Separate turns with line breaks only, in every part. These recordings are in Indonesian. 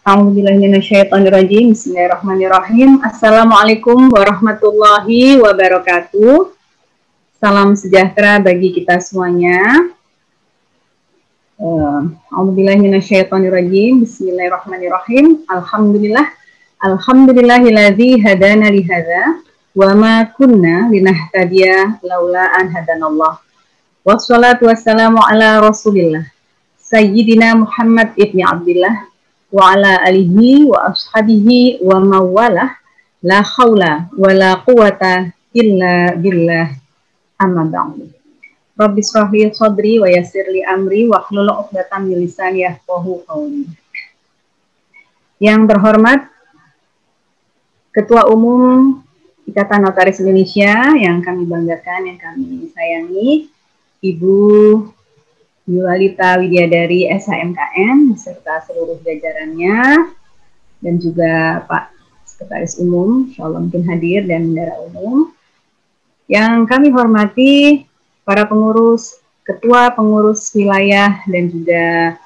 A'udzubillahiminasyaitonirrajim. Bismillahirrahmanirrahim. Assalamualaikum warahmatullahi wabarakatuh. Salam sejahtera bagi kita semuanya. A'udzubillahiminasyaitonirrajim. Bismillahirrahmanirrahim. Alhamdulillahilladzi hadana lihadza wa ma kunna linahtadiya laula an hadanallah. Wassalatu wassalamu ala Rasulillah Sayyidina Muhammad ibni Abdillah wa ala alihi wa ashabihi wa mawalah, la khawla wa la quwata illa billah, amma ba'du. Rabbi shrah li sadri wa yassir li amri wa hlul 'uqdatam min lisani yafqahu qawli. Yang terhormat Ketua Umum Ikatan Notaris Indonesia yang kami banggakan, yang kami sayangi, Ibu Yualita Widyadari SHMKN beserta seluruh jajarannya, dan juga Pak Sekretaris Umum, insya Allah mungkin hadir, dan bendara umum. Yang kami hormati para pengurus, ketua pengurus wilayah, dan juga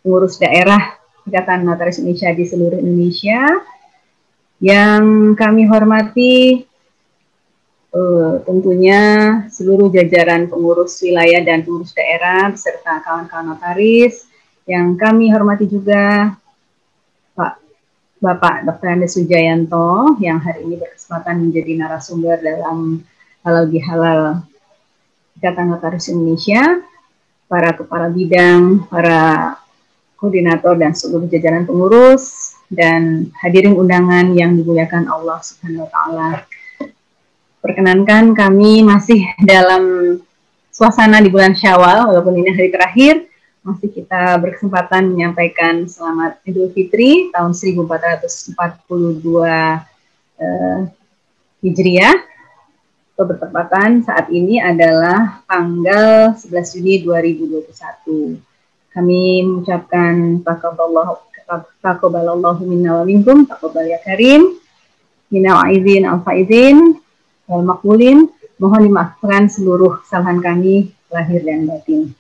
pengurus daerah Ikatan Notaris Indonesia di seluruh Indonesia. Yang kami hormati tentunya seluruh jajaran pengurus wilayah dan pengurus daerah beserta kawan-kawan notaris. Yang kami hormati juga Bapak Dr. Andes Sujayanto yang hari ini berkesempatan menjadi narasumber dalam Halal Bihalal Ikatan Notaris Indonesia, para kepala bidang, para koordinator dan seluruh jajaran pengurus, dan hadirin undangan yang dimuliakan Allah Subhanahu wa Ta'ala. Perkenankan kami masih dalam suasana di bulan Syawal, walaupun ini hari terakhir, masih kita berkesempatan menyampaikan selamat Idul Fitri tahun 1442 Hijriah. Bertepatan saat ini adalah tanggal 11 Juni 2021. Kami mengucapkan taqabbalallahu minna wa minkum, taqabbal ya karim, minal aizin al-faizin wal makbulin. Mohon dimaafkan seluruh kesalahan kami lahir dan batin.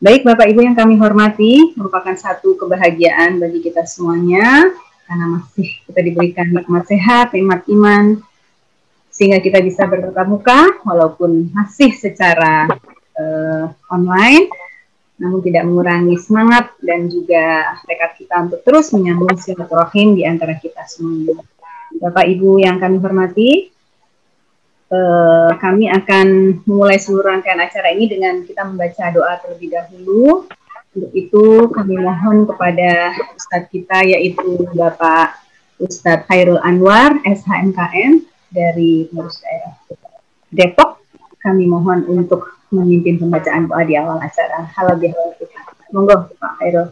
Baik Bapak Ibu yang kami hormati, merupakan satu kebahagiaan bagi kita semuanya karena masih kita diberikan nikmat sehat, nikmat iman, sehingga kita bisa bertatap muka walaupun masih secara online, namun tidak mengurangi semangat dan juga tekad kita untuk terus menyambung silaturahim di antara kita semuanya. Bapak Ibu yang kami hormati, kami akan memulai seluruh rangkaian acara ini dengan kita membaca doa terlebih dahulu. Untuk itu kami mohon kepada Ustadz kita, yaitu Bapak Ustadz Khairul Anwar SHMKN dari pengurus daerah Depok. Kami mohon untuk memimpin pembacaan doa di awal acara halal bihalal kita. Monggo Pak Khairul.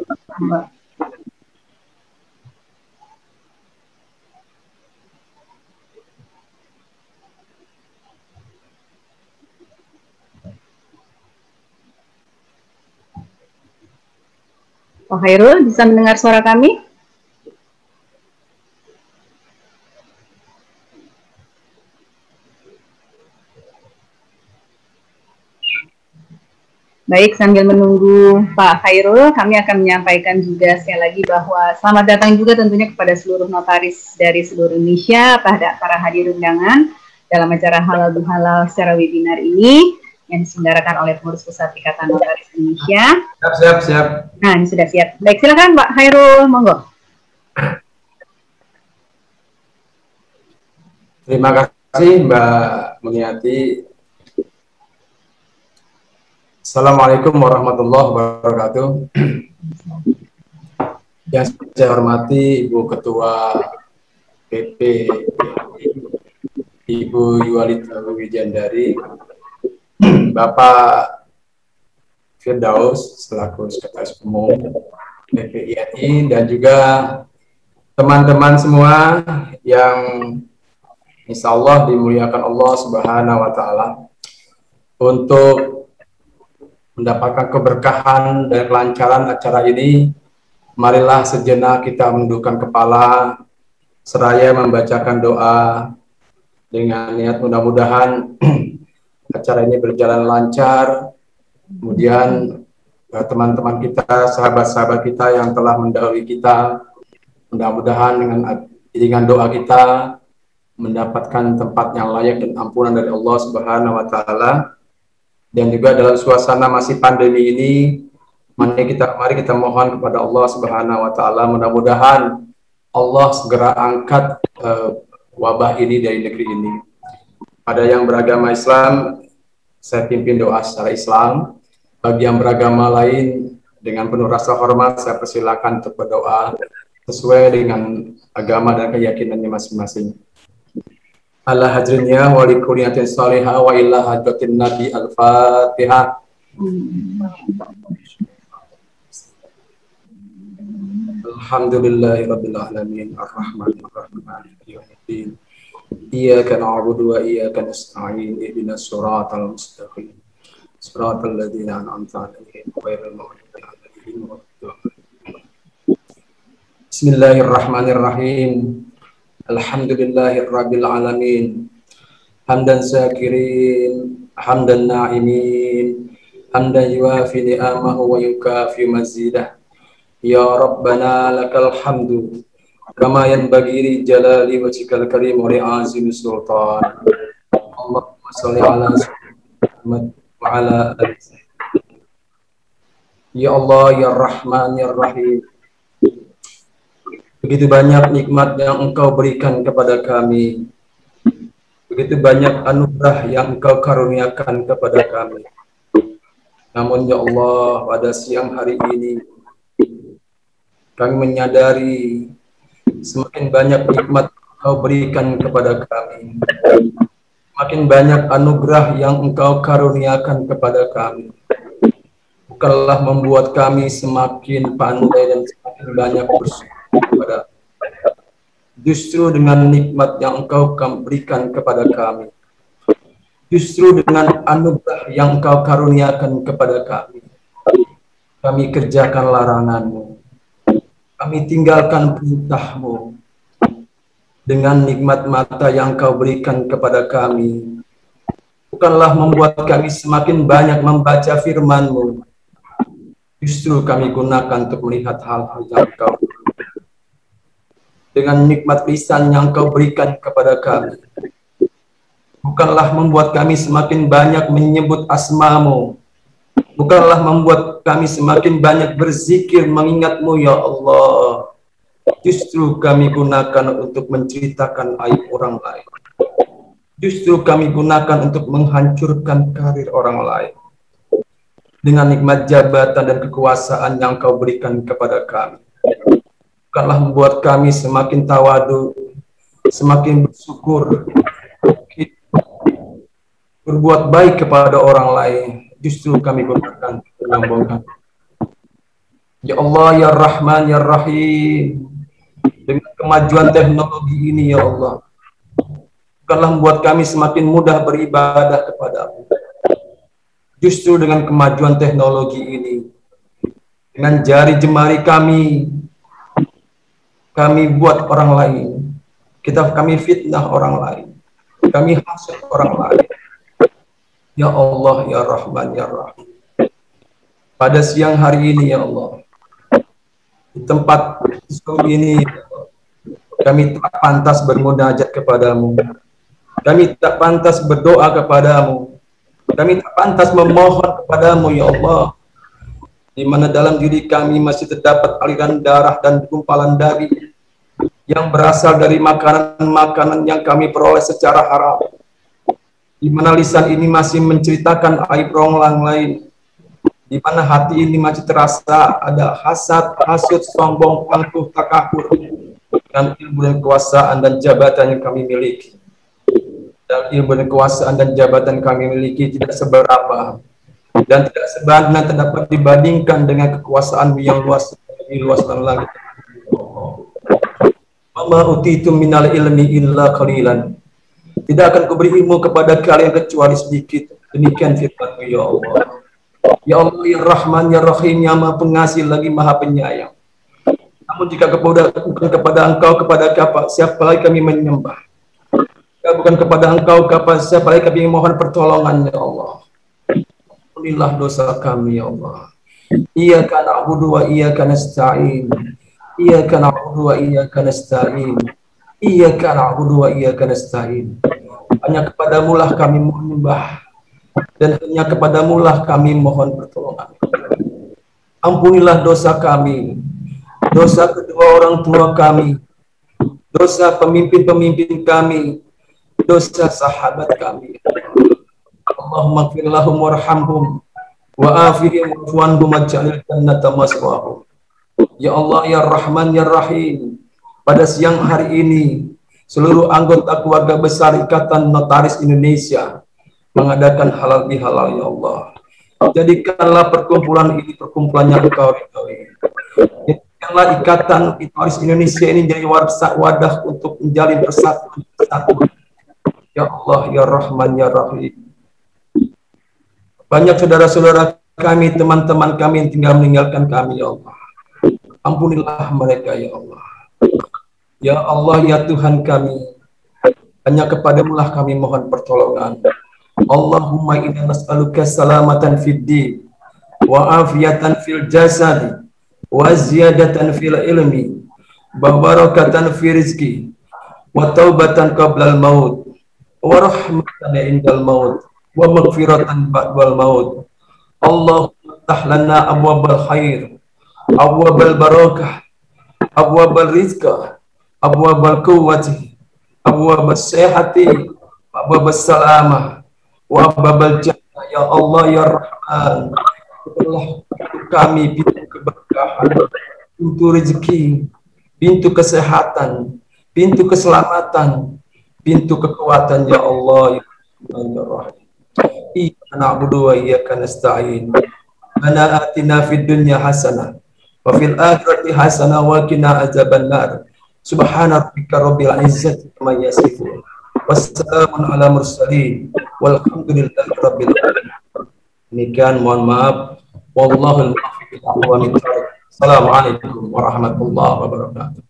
Pak Khairul, bisa mendengar suara kami? Baik, sambil menunggu Pak Khairul, kami akan menyampaikan juga sekali lagi bahwa selamat datang juga tentunya kepada seluruh notaris dari seluruh Indonesia, pada para hadir undangan dalam acara Halal Bihalal secara webinar ini yang diselenggarakan oleh pengurus pusat Ikatan Notaris Indonesia. Siap. Nah, ini sudah siap. Baik, silakan Pak Khairul, monggo.
Terima kasih Mbak Muniati. Assalamualaikum warahmatullahi wabarakatuh. Yang saya hormati Ibu Ketua PP Ibu Yualita Widyadari, Bapak Firdaus selaku Sekretaris Umum PPINI, dan juga teman-teman semua yang insya Allah dimuliakan Allah Subhanahu wa Ta'ala. Untuk mendapatkan keberkahan dan kelancaran acara ini, marilah sejenak kita menundukkan kepala seraya membacakan doa dengan niat mudah-mudahan acara ini berjalan lancar, kemudian teman-teman kita, sahabat-sahabat kita yang telah mendahului kita. Mudah-mudahan dengan doa kita mendapatkan tempat yang layak dan ampunan dari Allah Subhanahu wa taala. Dan juga dalam suasana masih pandemi ini, mari kita mohon kepada Allah Subhanahu wa taala, mudah-mudahan Allah segera angkat wabah ini dari negeri ini. Pada yang beragama Islam, saya pimpin doa secara Islam. Bagi yang beragama lain, dengan penuh rasa hormat, saya persilakan untuk berdoa sesuai dengan agama dan keyakinannya masing-masing. Ala hajrinya wa likulliyatin salihah wa illa hajatin nabi al-fatihah. Alhamdulillahi rabbil alamin ar-rahmanir rahim maliki yaumiddin. Iyyaka na'budu wa iyyaka nasta'in ihdinas siratal mustaqim. Siratal ladzina an'amta 'alaihim ghairil maghdubi 'alaihim waladdallin. Bismillahirrahmanirrahim. Alhamdulillahirabbil alamin. Hamdan syakirin, hamdan na'imin, hamdan yuwafi ni'amahu wa yukafi mazidah. Ya Rabbana lakal hamdu kama yanbaghi li jalali wajhikal karim wa li azimi sultan. Allahumma shalli ala Muhammad wa ala alihi. Ya Allah, ya Rahman, ya Rahim. Begitu banyak nikmat yang Engkau berikan kepada kami. Begitu banyak anugerah yang Engkau karuniakan kepada kami. Namun ya Allah, pada siang hari ini kami menyadari semakin banyak nikmat Engkau berikan kepada kami. Semakin banyak anugerah yang Engkau karuniakan kepada kami. Bukanlah membuat kami semakin pandai dan semakin banyak bersyukur kepada, justru dengan nikmat yang Engkau berikan kepada kami, justru dengan anugerah yang Engkau karuniakan kepada kami kerjakan larangan-Mu, kami tinggalkan perintah-Mu. Dengan nikmat mata yang Engkau berikan kepada kami, bukanlah membuat kami semakin banyak membaca firman-Mu, justru kami gunakan untuk melihat hal-hal yang Engkau. Dengan nikmat lisan yang Kau berikan kepada kami, bukanlah membuat kami semakin banyak menyebut asma-Mu, bukanlah membuat kami semakin banyak berzikir mengingat-Mu ya Allah, justru kami gunakan untuk menceritakan aib orang lain, justru kami gunakan untuk menghancurkan karir orang lain. Dengan nikmat jabatan dan kekuasaan yang Kau berikan kepada kami, bukanlah membuat kami semakin tawadu, semakin bersyukur, berbuat baik kepada orang lain, justru kami gunakan menyombongkan. Ya Allah, ya Rahman, ya Rahim, dengan kemajuan teknologi ini ya Allah, bukanlah membuat kami semakin mudah beribadah kepadamu, justru dengan kemajuan teknologi ini, dengan jari jemari kami buat orang lain, kami fitnah orang lain, kami hasut orang lain. Ya Allah, ya Rahman, ya Rahim, pada siang hari ini ya Allah, di tempat ini kami tak pantas bermunajat kepadamu, kami tak pantas berdoa kepadamu, kami tak pantas memohon kepadamu ya Allah, di mana dalam diri kami masih terdapat aliran darah dan gumpalan daging yang berasal dari makanan-makanan yang kami peroleh secara haram, di mana lisan ini masih menceritakan aib orang lain, di mana hati ini masih terasa ada hasad, hasut, sombong, angkuh, takabur, dan ilmu dan kekuasaan dan jabatan yang kami miliki. Dan ilmu dan kekuasaan dan jabatan kami miliki tidak seberapa dan tidak sebenarnya dapat dibandingkan dengan kekuasaan yang luas dan langit. Wa utitum minal ilmi illa qalilan. Tidak akan kuberi ilmu kepada kalian kecuali sedikit. Demikian firman-Mu ya Allah. Ya Allah, ya Rahman, ya Rahim, yang Maha Pengasih lagi Maha Penyayang. Namun jika bukan kepada Engkau, kepada siapa lagi kami menyembah? Jika bukan kepada Engkau, siapa lagi kami mohon pertolongan ya Allah. Ampunilah dosa kami ya Allah. Iyyaka na'budu wa iyyaka nasta'in. Iyyaka na'budu wa iyyaka nasta'in. Iyyaka na'budu wa iyyaka nasta'in. Hanya kepadamulah kami menyembah dan hanya kepadamulah kami mohon pertolongan. Ampunilah dosa kami, dosa kedua orang tua kami, dosa pemimpin-pemimpin kami, dosa sahabat kami. Allahumma ighfir lahum warhamhum wa afihim wa'fuanhum waj'alil jannata maswahum. Ya Allah, ya Rahman, ya Rahim, pada siang hari ini seluruh anggota keluarga besar Ikatan Notaris Indonesia mengadakan halal bihalal, ya Allah. Jadikanlah perkumpulan ini perkumpulan yang Engkau ridhoi. Jadikanlah Ikatan Notaris Indonesia ini jadi wadah untuk menjalin persatuan. Ya Allah, ya Rahman, ya Rahim. Banyak saudara-saudara kami, teman-teman kami yang tinggal meninggalkan kami, ya Allah. Ampunilah mereka, ya Allah. Ya Allah, ya Tuhan kami, hanya kepadamulah kami mohon pertolongan. Allahumma inna nas'aluka salamatan fid din wa afiyatan fil jasad wa ziyadatan fil ilmi wa barakatan fi rizki wa taubatan qabla al maut wa rahmatan indal maut wa maghfiratan ba'dal maut. Allahumma iftah lana abwabal khair, abwabal barakah, abwabal rizqa, abwabal quwwati, abwabal sehati, abwabal salamah, wa abwabal jannah. Ya Allah, ya Rahman, bukalah untuk kami pintu keberkahan, pintu rezeki, pintu kesehatan, pintu keselamatan, pintu kekuatan, ya Allah, ya Rahman, ya Rahim. Iyyaka na'budu wa iyyaka nasta'in. Rabbana atina fid dunya hasanah wa fil akhirati hasanah wa qina adzabannar. Subhana rabbika rabbil izzati amma yasifun. Wassalamun ala mursalin walhamdulillahi rabbil alamin. Demikian, mohon maaf. Wallahul muwaffiq ila aqwamit thoriq. Assalamualaikum warahmatullahi wabarakatuh.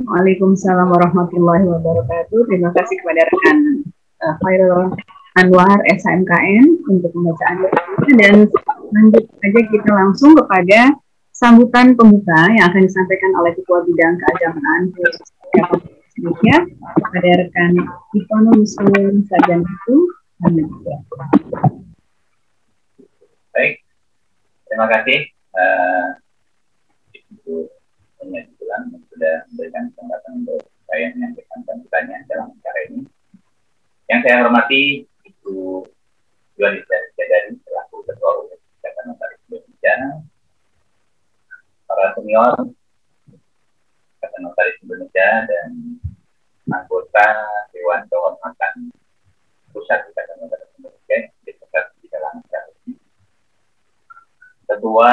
Waalaikumsalam warahmatullahi wabarakatuh. Terima kasih kepada rekan Khairul Anwar SHMKN untuk pembacaan dan lanjut saja kita langsung kepada sambutan pembuka yang akan disampaikan oleh Ketua Bidang Keagamaan Indonesia kepada rekan Ivono Muslim Sarjana Hukum dan Media.
Baik, terima kasih Ibu Penyesulan yang sudah memberikan kesempatan untuk saya menyampaikan sambutannya dalam acara ini. Yang saya hormati Ibu Yuanita Jadari selaku Ketua Umum Ikatan Notaris Indonesia, para senior Ikatan Notaris Indonesia dan anggota Dewan Kehormatan Pusat Ikatan Notaris Indonesia di dalam acara ini, ketua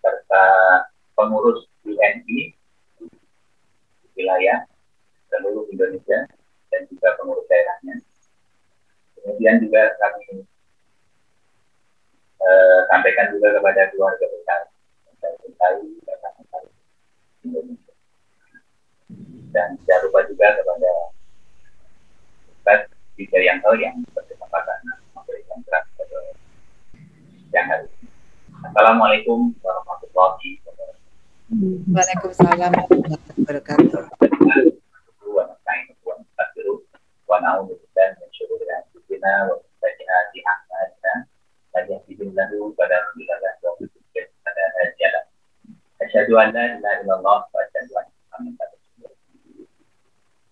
serta pengurus WNI wilayah seluruh Indonesia dan juga pengurus daerahnya. Kemudian juga kami sampaikan juga kepada keluarga besar Indonesia. Dan jangan lupa juga kepada Ustaz Wijayanto yang berkesempatan memberikan keras pada siang hari ini. Assalamualaikum warahmatullahi wabarakatuh.
Waalaikumsalam warahmatullahi wabarakatuh.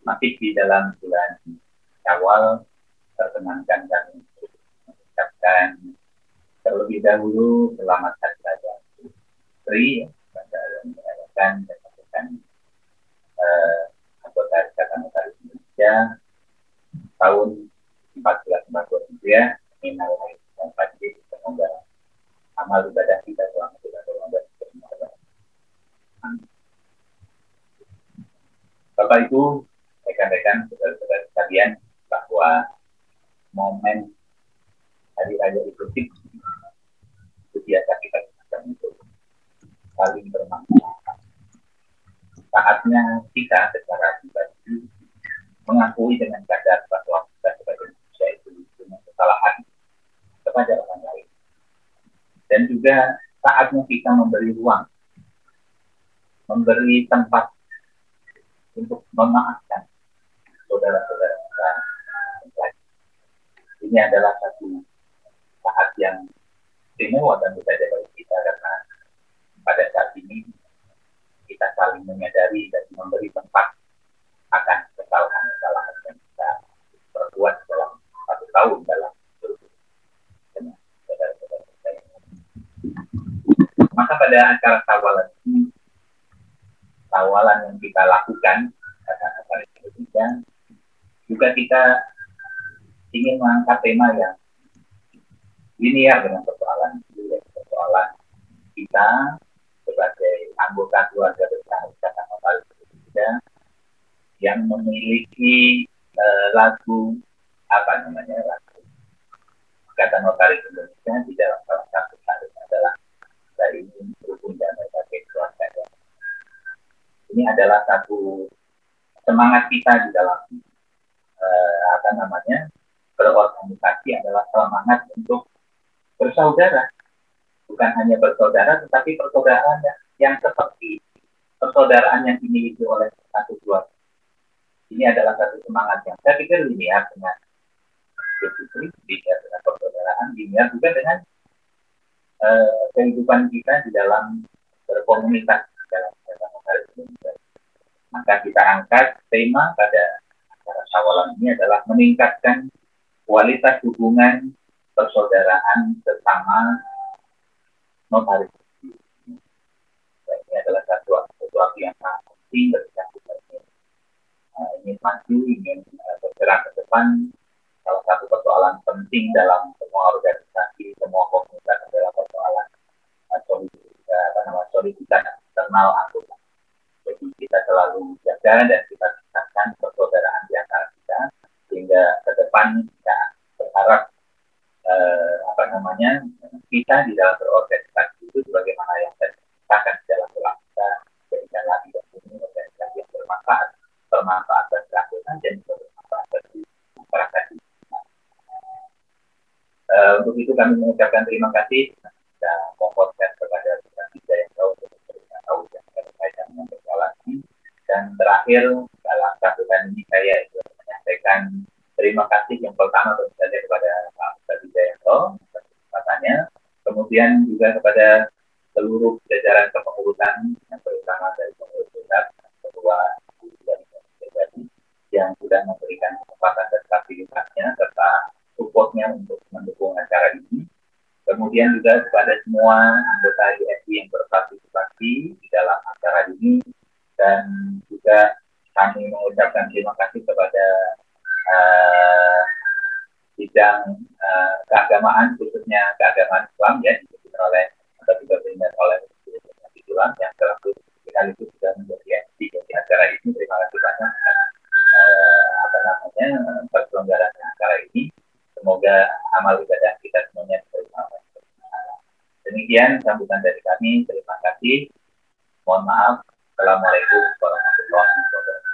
Masih di dalam bulan Syawal, perkenankan kami mengucapkan terlebih dahulu selamat hari raya Idul Fitri dan merayakan dan mengucapkan anggota Ikatan Notaris Indonesia tahun 1442 ya. Minal aidin wal faizin, semoga amal ibadah kita selama kita berlomba Bapak Ibu, rekan-rekan, saudara-saudara sekalian, bahwa momen hari raya Idul Fitri itu biasa kita gunakan untuk saling bermanfaat. Saatnya kita secara pribadi mengakui dengan sadar bahwa kita sebagai manusia itu punya kesalahan kepada orang lain. dan juga saatnya kita memberi ruang, memberi tempat untuk memaafkan saudara-saudara kita. Ini adalah satu saat yang istimewa dan berbeda bagi kita, karena pada saat ini kita saling menyadari dan memberi tempat akan kesalahan-kesalahan yang kita perbuat dalam 1 tahun dalam hidup dengan saudara-saudara kita. Maka pada acara tawalan ini, tawalan yang kita lakukan pada acara ketiga, juga kita ingin mengangkat tema yang linear dengan persoalan kita sebagai anggota keluarga besar Ikatan Notaris Indonesia yang memiliki lagu lagu Ikatan Notaris Indonesia di dalam salah satu hadis adalah dari ini berhubung dan sebagai keluarga. Ini adalah satu semangat kita di dalam berorganisasi adalah semangat untuk bersaudara, bukan hanya bersaudara, tetapi persaudaraan yang seperti persaudaraan yang dimiliki oleh satu keluarga. Ini adalah satu semangat yang saya pikir linear dengan Fitri, linear dengan persaudaraan, linear juga dengan kehidupan kita di dalam berkomunitas dalam Ikatan Notaris Indonesia. Maka kita angkat tema pada acara tawalan ini adalah meningkatkan kualitas hubungan persaudaraan sesama notaris. Ini adalah sesuatu yang sangat penting ketika kita ingin maju, ingin bergerak ke depan. Salah satu persoalan penting dalam semua organisasi, semua komunitas adalah persoalan soliditas internal anggota. Jadi kita selalu jaga dan kita tingkatkan persaudaraan di antara kita, sehingga ke depan kita berharap kita di dalam berorganisasi itu sebagaimana yang saya katakan di dalam ulang kita jadikan lagi dan ini organisasi yang bermanfaat bagi anggota dan bermanfaat bagi masyarakat. Untuk itu kami mengucapkan terima kasih dan mengkonsen kepada kita yang tahu yang terkait dengan persoalan ini. Dan terakhir dalam kesempatan ini saya menyampaikan terima kasih yang pertama tentu saja kepada Pak Ustadz Wijayanto atas kesempatannya, kemudian juga kepada seluruh jajaran kepengurusan yang terutama dari pengurus pusat, ketua yang sudah memberikan kesempatan dan fasilitasnya serta supportnya untuk mendukung acara ini. Kemudian juga kepada semua anggota ISI yang berpartisipasi di dalam acara ini, dan juga kami mengucapkan terima kasih kepada bidang keagamaan, khususnya keagamaan Islam ya, dipimpin oleh atau juga dipimpin oleh Islam yang selalu sekaligus sudah menjadi MC di acara ini. Terima kasih banyak perselenggaraan acara ini. Semoga amal ibadah kita semuanya diterima. Demikian sambutan dari kami. Terima kasih. Mohon maaf. Assalamualaikum warahmatullahi wabarakatuh.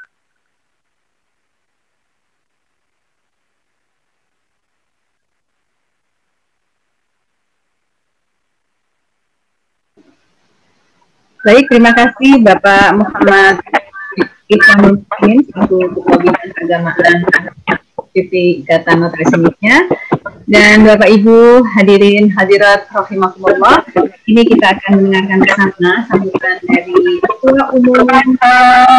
Baik, terima kasih Bapak Muhammad Islamuddin, selaku Ketua Bidang Keagamaan PP Ikatan Notaris Indonesia, dan Bapak Ibu hadirin hadirat rahimakumullah. Ini kita akan mendengarkan bersama sambutan dari Ketua Umum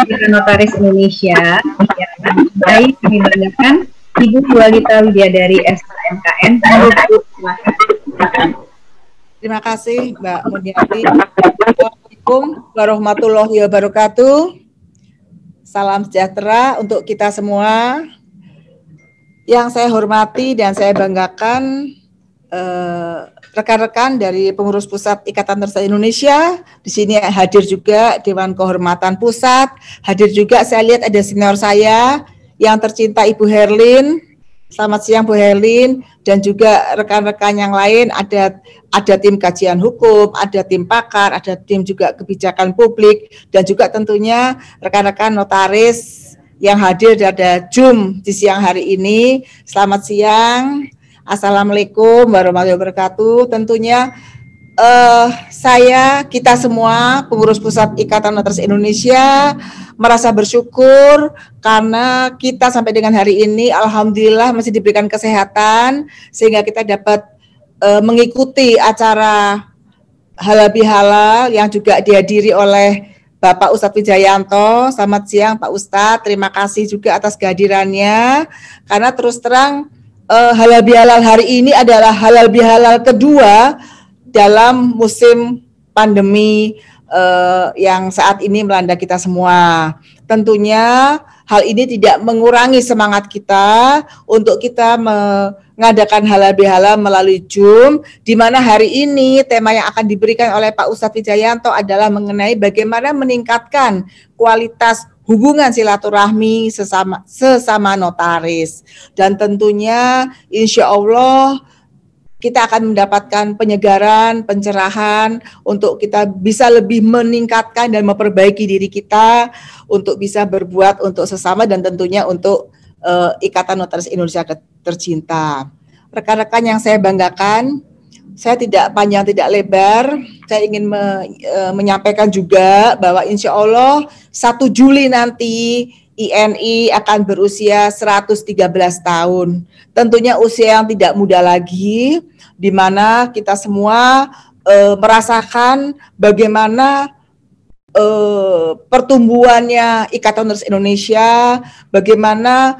Ikatan Notaris Indonesia yang baik kami banggakan Ibu Dualita Widyadari SHMKN. Silakan.
Terima kasih Mbak Mulyati. Assalamualaikum warahmatullahi wabarakatuh. Salam sejahtera untuk kita semua. Yang saya hormati dan saya banggakan rekan-rekan dari pengurus pusat Ikatan Notaris Indonesia. Di sini hadir juga Dewan Kehormatan Pusat. Hadir juga saya lihat ada senior saya yang tercinta Ibu Herlin. Selamat siang Bu Herlin, dan juga rekan-rekan yang lain, ada tim kajian hukum, ada tim pakar, ada tim juga kebijakan publik, dan juga tentunya rekan-rekan notaris yang hadir pada Zoom di siang hari ini. Selamat siang, Assalamualaikum warahmatullahi wabarakatuh. Tentunya kita semua pengurus pusat Ikatan Notaris Indonesia merasa bersyukur karena kita sampai dengan hari ini alhamdulillah masih diberikan kesehatan sehingga kita dapat mengikuti acara halal bihalal yang juga dihadiri oleh Bapak Ustadz Wijayanto. Selamat siang Pak Ustadz, terima kasih juga atas kehadirannya karena terus terang halal bihalal hari ini adalah halal bihalal kedua dalam musim pandemi yang saat ini melanda kita semua. Tentunya hal ini tidak mengurangi semangat kita untuk kita mengadakan halal bihalal melalui Zoom, di mana hari ini tema yang akan diberikan oleh Pak Ustadz Wijayanto adalah mengenai bagaimana meningkatkan kualitas hubungan silaturahmi sesama notaris. Dan tentunya insya Allah kita akan mendapatkan penyegaran, pencerahan untuk kita bisa lebih meningkatkan dan memperbaiki diri kita untuk bisa berbuat untuk sesama dan tentunya untuk Ikatan Notaris Indonesia tercinta. Rekan-rekan yang saya banggakan, saya tidak panjang tidak lebar, saya ingin menyampaikan juga bahwa insya Allah 1 Juli nanti INI akan berusia 113 tahun. Tentunya usia yang tidak muda lagi, di mana kita semua merasakan bagaimana pertumbuhannya Ikatan Notaris Indonesia, bagaimana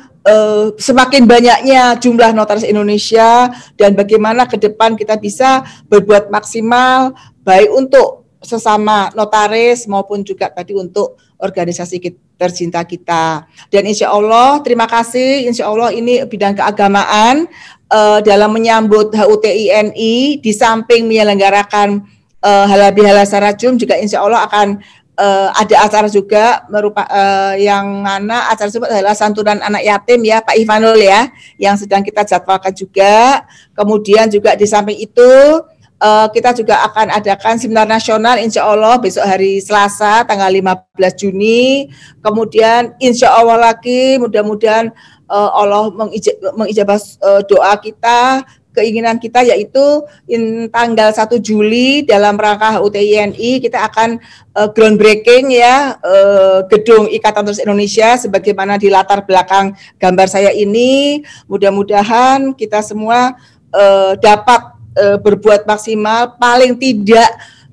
semakin banyaknya jumlah notaris Indonesia, dan bagaimana ke depan kita bisa berbuat maksimal baik untuk sesama notaris maupun juga tadi untuk organisasi tercinta kita. Dan insya Allah, terima kasih, insya Allah ini bidang keagamaan dalam menyambut HUT INI, di samping menyelenggarakan halal bihalal secara Zoom, juga insya Allah akan ada acara juga yang mana acara tersebut adalah santunan anak yatim ya Pak Ivanul ya, yang sedang kita jadwalkan juga. Kemudian juga di samping itu kita juga akan adakan seminar nasional insya Allah besok hari Selasa tanggal 15 Juni. Kemudian insya Allah lagi mudah-mudahan Allah mengijabah doa kita, keinginan kita, yaitu tanggal 1 Juli dalam rangka HUT INI kita akan groundbreaking ya gedung Ikatan Notaris Indonesia sebagaimana di latar belakang gambar saya ini. Mudah-mudahan kita semua dapat berbuat maksimal, paling tidak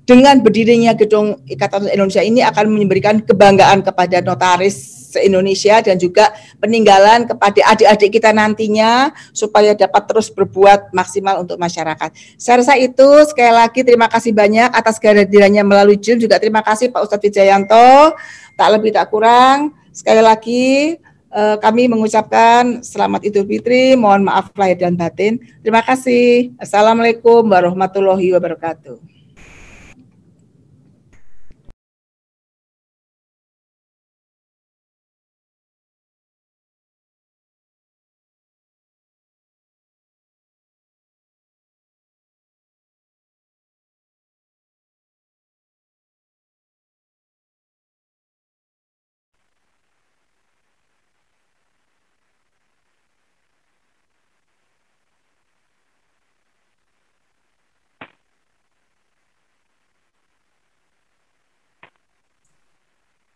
dengan berdirinya gedung Ikatan Notaris Indonesia ini akan memberikan kebanggaan kepada notaris se-Indonesia dan juga peninggalan kepada adik-adik kita nantinya supaya dapat terus berbuat maksimal untuk masyarakat. Saya rasa itu. Sekali lagi terima kasih banyak atas kehadirannya melalui Zoom, juga terima kasih Pak Ustadz Wijayanto, tak lebih tak kurang. Sekali lagi kami mengucapkan selamat Idul Fitri, mohon maaf lahir dan batin. Terima kasih. Assalamualaikum warahmatullahi wabarakatuh.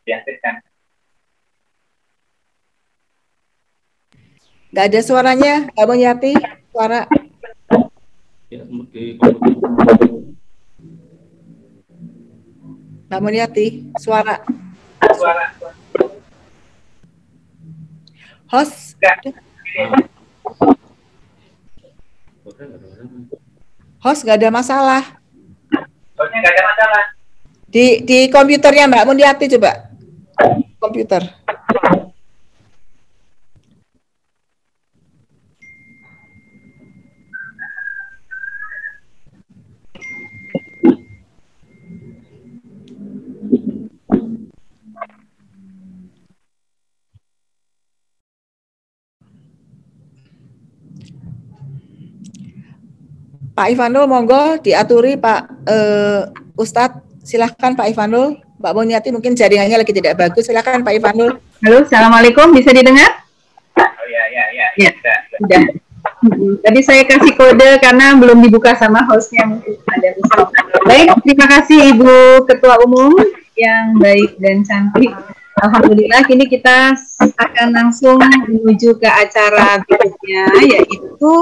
Diaktifkan.
Nggak ada suaranya, Mbak Mulyati, suara. Mbak Mulyati, suara. Host. Host nggak ada masalah.
Hostnya nggak ada masalah.
Di komputernya Mbak Mulyati coba. Komputer. Pak Ivanul, monggo diaturi Pak Ustadz. Silahkan Pak Ivanul. Mbak Mulyati mungkin jaringannya lagi tidak bagus. Silahkan Pak Ivanul.
Halo, Assalamualaikum. Bisa didengar?
Oh ya.
Sudah. Tadi saya kasih kode karena belum dibuka sama hostnya, mungkin ada misal. Baik, terima kasih Ibu Ketua Umum yang baik dan cantik. Alhamdulillah, kini kita akan langsung menuju ke acara berikutnya, yaitu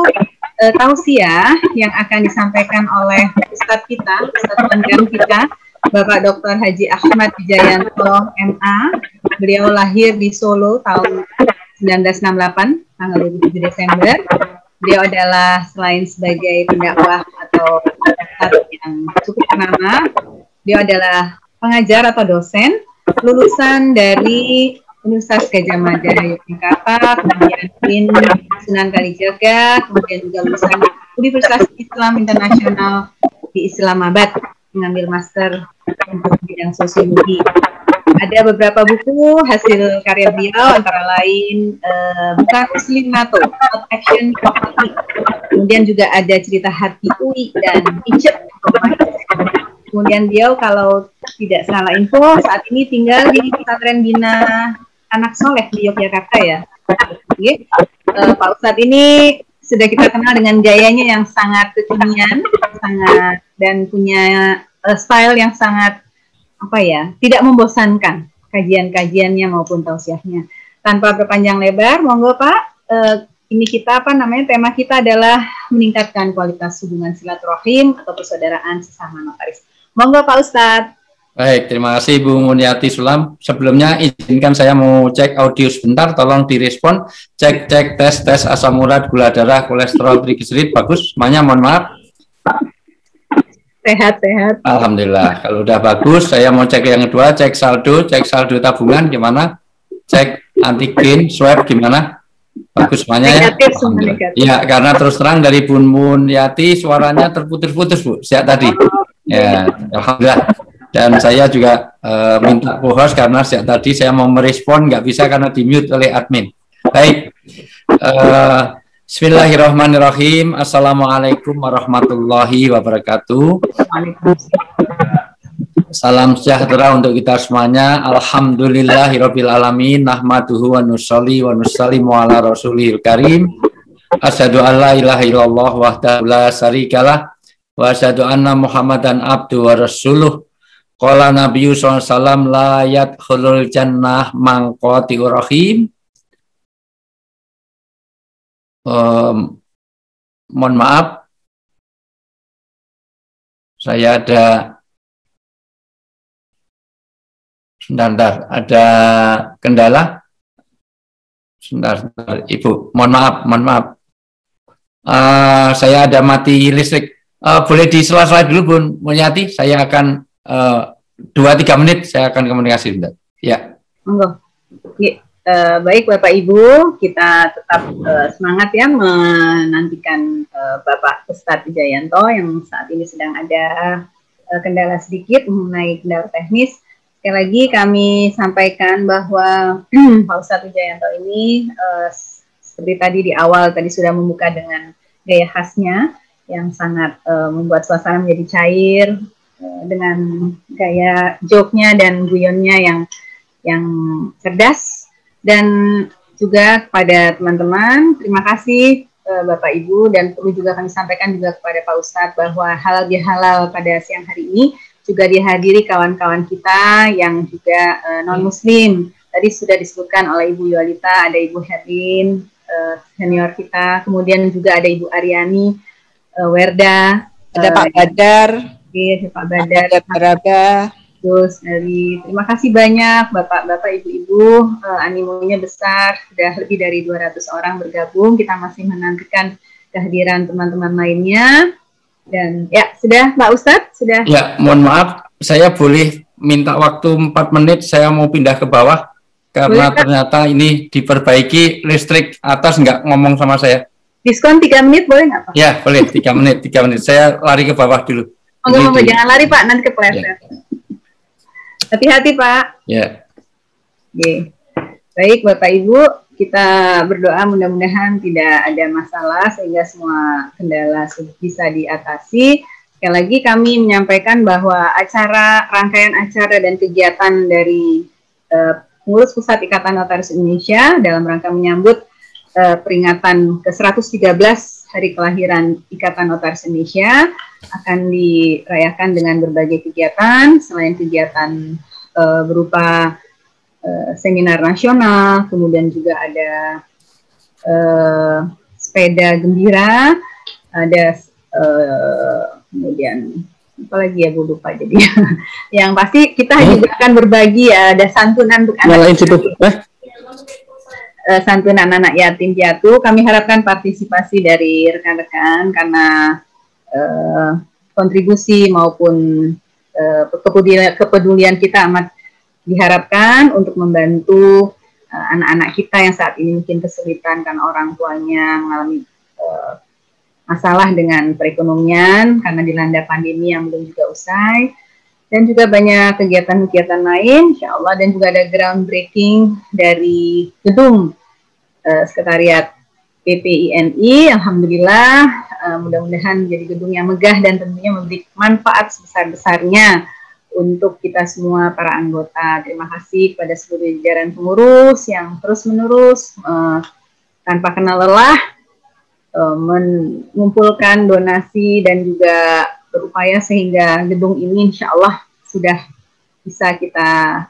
tausiah yang akan disampaikan oleh Ustadz kita, Ustadz Pangdam kita, Bapak Dr. Haji Ahmad Wijayanto MA. Beliau lahir di Solo tahun 1968, tanggal 27 Desember. Beliau adalah selain sebagai pendakwah atau ustadz yang cukup ternama, beliau adalah pengajar atau dosen, lulusan dari Universitas Gadjah Mada Yogyakarta, kemudian UIN Sunan Kalijaga, kemudian juga lulusan Universitas Islam Internasional di Islamabad, mengambil master untuk bidang sosiologi. Ada beberapa buku hasil karya beliau, antara lain Bukan Muslim NATO, Not Action Property. Kemudian juga ada Cerita Hati UI dan Egypt. Kemudian beliau, kalau tidak salah info, saat ini tinggal di Pesantren Bina Anak Soleh di Yogyakarta ya. Oke. Pak Ustadz ini sudah kita kenal dengan gayanya yang sangat kekinian, sangat, dan punya style yang sangat tidak membosankan kajian-kajiannya maupun tausiahnya. Tanpa berpanjang lebar, monggo Pak, ini kita tema kita adalah meningkatkan kualitas hubungan silaturahim atau persaudaraan sesama notaris. Monggo Pak Ustadz.
Baik, terima kasih Bu Muniati Sulam. Sebelumnya izinkan saya mau cek audio sebentar, tolong direspon. Cek tes asam urat, gula darah, kolesterol, trigliserid, bagus. Semuanya mohon maaf.
Sehat.
Alhamdulillah. Kalau udah bagus, saya mau cek yang kedua, cek saldo tabungan gimana? Cek antigen, swab gimana? Bagus semuanya ya. Ya, karena terus terang dari Bu Muniati suaranya terputus-putus Bu, sejak tadi. Ya, alhamdulillah. Dan saya juga minta co-host karena sejak tadi saya mau merespon nggak bisa karena di-mute oleh admin. Baik. Bismillahirrahmanirrahim. Assalamualaikum warahmatullahi wabarakatuh. Salam sejahtera untuk kita semuanya. Alhamdulillahirabbil alamin. Nahmaduhu wa nusolli wa nusallimu ala rasulihil karim. Asyhadu an la ilaha illallah wahdahu la syarikalah wa asyhadu anna Muhammadan abduhu wa rasuluh. Qala nabiyyu sallallahu alaihi wasallam la yadkhulul jannah man qati'ur rahim. Mohon maaf, saya ada sebentar, ada kendala. Sebentar, Ibu, mohon maaf. Saya ada mati listrik. Boleh di sela-sela dulu Bu Muniati, saya akan 2-3 menit saya akan komunikasi sebentar. Ya.
Monggo. Baik Bapak Ibu, kita tetap semangat ya menantikan Bapak Ustadz Wijayanto yang saat ini sedang ada kendala sedikit mengenai kendala teknis. Sekali lagi kami sampaikan bahwa Pak Ustadz Wijayanto ini seperti tadi di awal tadi sudah membuka dengan gaya khasnya yang sangat membuat suasana menjadi cair dengan gaya joke-nya dan guyonnya yang cerdas. Dan juga kepada teman-teman, terima kasih Bapak Ibu, dan perlu juga kami sampaikan juga kepada Pak Ustadz bahwa halal bihalal pada siang hari ini juga dihadiri kawan-kawan kita yang juga non-muslim. Tadi sudah disebutkan oleh Ibu Yolita, ada Ibu Herlin, senior kita, kemudian juga ada Ibu Aryani, Werda,
ada Pak Badar,
Pak Badar,
Baraga.
Terus terima kasih banyak Bapak-Bapak, Ibu-ibu, animonya besar, sudah lebih dari 200 orang bergabung. Kita masih menantikan kehadiran teman-teman lainnya. Dan ya, sudah Pak Ustadz, sudah.
Ya, mohon maaf, saya boleh minta waktu 4 menit, saya mau pindah ke bawah karena boleh, ternyata ini diperbaiki listrik atas nggak ngomong sama saya.
Diskon 3 menit boleh nggak Pak?
Ya, boleh 3 menit. Saya lari ke bawah dulu.
Enggak, jangan lari Pak, nanti kepleset. Ya. Hati-hati Pak.
Ya.
Oke. Baik Bapak Ibu, kita berdoa mudah-mudahan tidak ada masalah sehingga semua kendala bisa diatasi. Sekali lagi kami menyampaikan bahwa rangkaian acara dan kegiatan dari Pengurus Pusat Ikatan Notaris Indonesia dalam rangka menyambut peringatan ke-113 Hari Kelahiran Ikatan Notaris Indonesia akan dirayakan dengan berbagai kegiatan, selain kegiatan berupa seminar nasional, kemudian juga ada sepeda gembira, ada kemudian apa lagi ya, gue lupa jadi. Yang pasti kita juga akan berbagi ya, ada santunan untuk anak santunan anak yatim piatu. Kami harapkan partisipasi dari rekan-rekan karena kontribusi maupun kepedulian kita amat diharapkan untuk membantu anak-anak kita yang saat ini mungkin kesulitan karena orang tuanya mengalami masalah dengan perekonomian karena dilanda pandemi yang belum juga usai, dan juga banyak kegiatan-kegiatan lain insya Allah, dan juga ada groundbreaking dari gedung sekretariat PPINI. Alhamdulillah, mudah-mudahan menjadi gedung yang megah dan tentunya memberi manfaat sebesar-besarnya untuk kita semua para anggota. Terima kasih kepada seluruh jajaran pengurus yang terus-menerus tanpa kenal lelah mengumpulkan donasi dan juga berupaya sehingga gedung ini insya Allah sudah bisa kita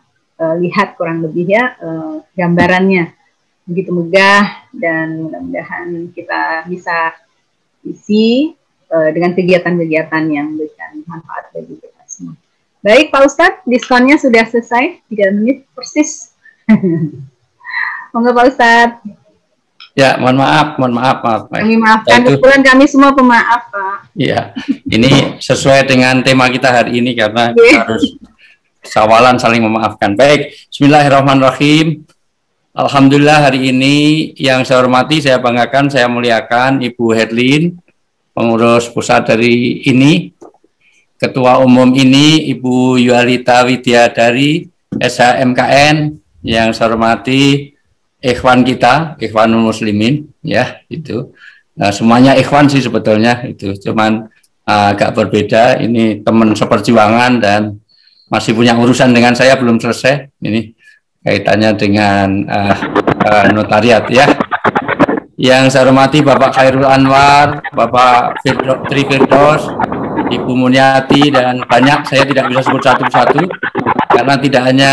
lihat kurang lebih ya gambarannya begitu megah, dan mudah-mudahan kita bisa isi dengan kegiatan-kegiatan yang memberikan manfaat bagi kita semua. Baik Pak Ustadz, diskonnya sudah selesai, 3 menit persis. Monggo Pak Ustadz.
Ya, mohon maaf.
Kami maafkan, kebetulan kami semua pemaaf, Pak.
Iya, ini sesuai dengan tema kita hari ini karena kita harus sawalan saling memaafkan. Baik, bismillahirrahmanirrahim. Alhamdulillah hari ini yang saya hormati, saya banggakan, saya muliakan Ibu Herlin, pengurus pusat dari ini, Ketua Umum ini Ibu Yualita Widyadari, SHMKN, yang saya hormati ikhwan kita, ikhwanul muslimin, ya itu. Nah, semuanya ikhwan sih sebetulnya itu, cuman agak berbeda. Ini teman seperjuangan dan masih punya urusan dengan saya belum selesai. Ini kaitannya dengan notariat ya. Yang saya hormati Bapak Khairul Anwar, Bapak Tri Firdaus, Ibu Muniati, dan banyak saya tidak bisa sebut satu-satu karena tidak hanya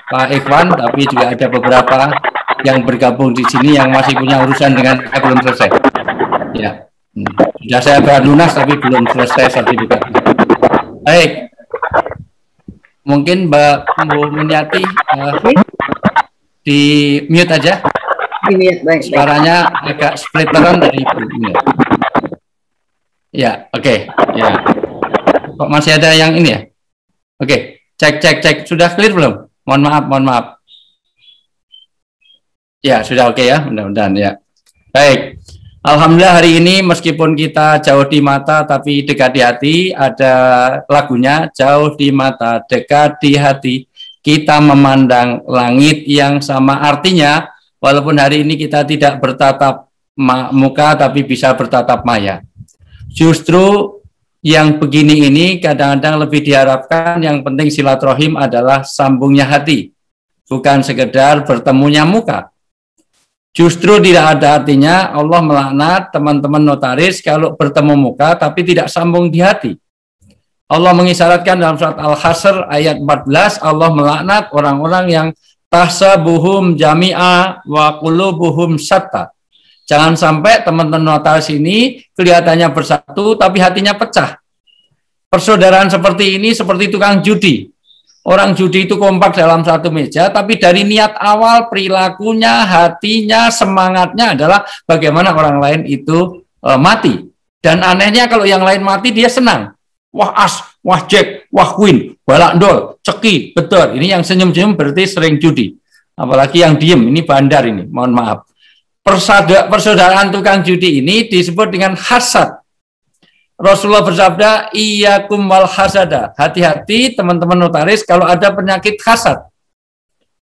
Pak Ikhwan, tapi juga ada beberapa yang bergabung di sini yang masih punya urusan dengan saya belum selesai. Ya, sudah saya bayar lunas tapi belum selesai sertifikatnya. Baik, mungkin Mbak Muniati di mute aja. Suaranya agak splitteran dari Ibu. Ya, oke. Ya. Kok masih ada yang ini ya? Oke, cek. Sudah clear belum? Mohon maaf. Ya, sudah oke ya, mudah-mudahan ya. Baik, alhamdulillah hari ini meskipun kita jauh di mata tapi dekat di hati, ada lagunya, jauh di mata, dekat di hati, kita memandang langit yang sama. Artinya, walaupun hari ini kita tidak bertatap muka tapi bisa bertatap maya. Justru yang begini ini kadang-kadang lebih diharapkan, yang penting silaturahim adalah sambungnya hati, bukan sekedar bertemunya muka. Justru tidak ada artinya Allah melaknat teman-teman notaris kalau bertemu muka tapi tidak sambung di hati. Allah mengisyaratkan dalam surat Al-Hasr ayat 14, Allah melaknat orang-orang yang tahsabuhum jami'a wa qulubuhum syatta. Jangan sampai teman-teman notaris ini kelihatannya bersatu tapi hatinya pecah. Persaudaraan seperti ini seperti tukang judi. Orang judi itu kompak dalam satu meja, tapi dari niat awal, perilakunya, hatinya, semangatnya adalah bagaimana orang lain itu mati. Dan anehnya kalau yang lain mati, dia senang. Wah as, wah jack, wah queen, balak ndol, ceki, betul. Ini yang senyum-senyum berarti sering judi. Apalagi yang diem, ini bandar ini, mohon maaf. Persaudaraan tukang judi ini disebut dengan hasad. Rasulullah bersabda, iyyakum wal hasada. Hati-hati teman-teman notaris kalau ada penyakit hasad.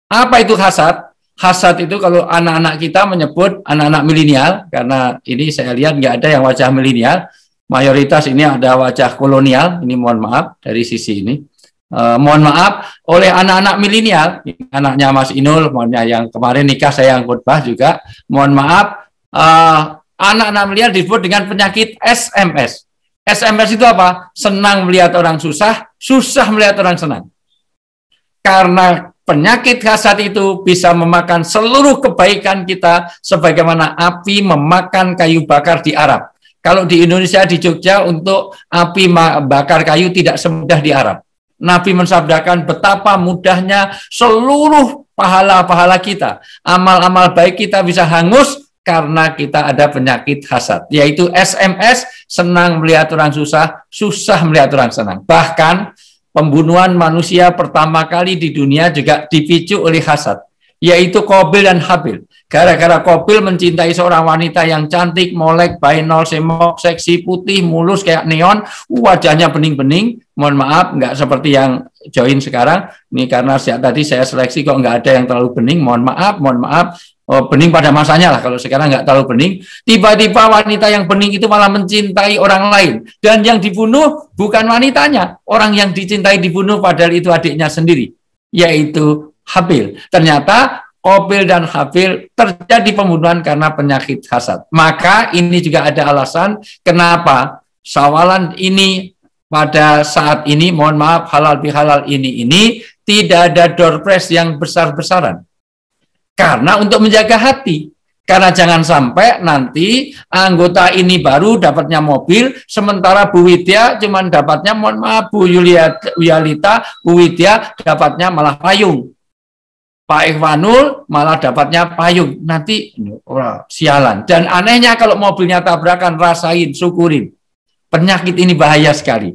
Apa itu hasad? Hasad itu kalau anak-anak kita menyebut anak-anak milenial, karena ini saya lihat nggak ada yang wajah milenial. Mayoritas ini ada wajah kolonial. Ini mohon maaf dari sisi ini. mohon maaf oleh anak-anak milenial, anaknya Mas Inul, mohonnya yang kemarin nikah saya yang khutbah juga, mohon maaf, anak-anak milenial disebut dengan penyakit SMS. SMS itu apa? Senang melihat orang susah, susah melihat orang senang. Karena penyakit hasad itu bisa memakan seluruh kebaikan kita sebagaimana api memakan kayu bakar di Arab. Kalau di Indonesia, di Jogja, untuk api bakar kayu tidak semudah di Arab. Nabi mensabdakan betapa mudahnya seluruh pahala-pahala kita, amal-amal baik kita bisa hangus karena kita ada penyakit hasad, yaitu SMS, senang melihat orang susah, susah melihat orang senang. Bahkan pembunuhan manusia pertama kali di dunia juga dipicu oleh hasad, yaitu Qabil dan Habil. Gara-gara Qabil mencintai seorang wanita yang cantik, molek, bainol, semok, seksi, putih, mulus kayak neon, wajahnya bening-bening. Mohon maaf, nggak seperti yang join sekarang. Ini karena tadi saya seleksi kok nggak ada yang terlalu bening. Mohon maaf. Oh, bening pada masanya lah, kalau sekarang nggak terlalu bening. Tiba-tiba wanita yang bening itu malah mencintai orang lain. Dan yang dibunuh bukan wanitanya. Orang yang dicintai dibunuh padahal itu adiknya sendiri, yaitu Habil. Ternyata Qabil dan Habil terjadi pembunuhan karena penyakit hasad. Maka ini juga ada alasan kenapa sawalan ini pada saat ini, mohon maaf, halal bihalal ini tidak ada door prize yang besar-besaran. Karena untuk menjaga hati. Karena jangan sampai nanti anggota ini baru dapatnya mobil, sementara Bu Widya cuman dapatnya, mohon maaf, Bu Yulita, Bu Widya dapatnya malah payung. Pak Ikhwanul malah dapatnya payung. Nanti sialan. Dan anehnya kalau mobilnya tabrakan, rasain, syukurin. Penyakit ini bahaya sekali.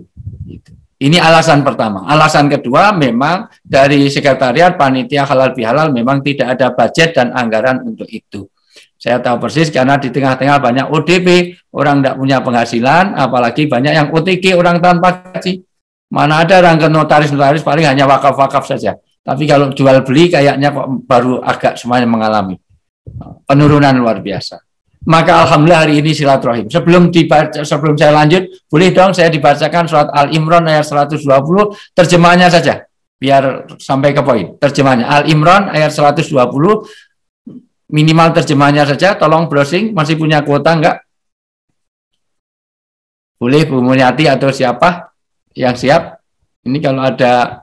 Ini alasan pertama. Alasan kedua, memang dari sekretariat panitia halal bihalal memang tidak ada budget dan anggaran untuk itu. Saya tahu persis karena di tengah-tengah banyak ODP, orang tidak punya penghasilan, apalagi banyak yang OTG, orang tanpa gaji. Mana ada orang ke notaris paling hanya wakaf-wakaf saja. Tapi kalau jual beli kayaknya kok baru agak semuanya mengalami penurunan luar biasa. Maka alhamdulillah hari ini silaturahim. Sebelum saya lanjut, boleh dong saya dibacakan surat Al-Imran ayat 120, terjemahnya saja biar sampai ke poin. Terjemahnya Al-Imran ayat 120, minimal terjemahnya saja, tolong browsing. Masih punya kuota enggak? Boleh Bu Mulyati atau siapa yang siap? Ini kalau ada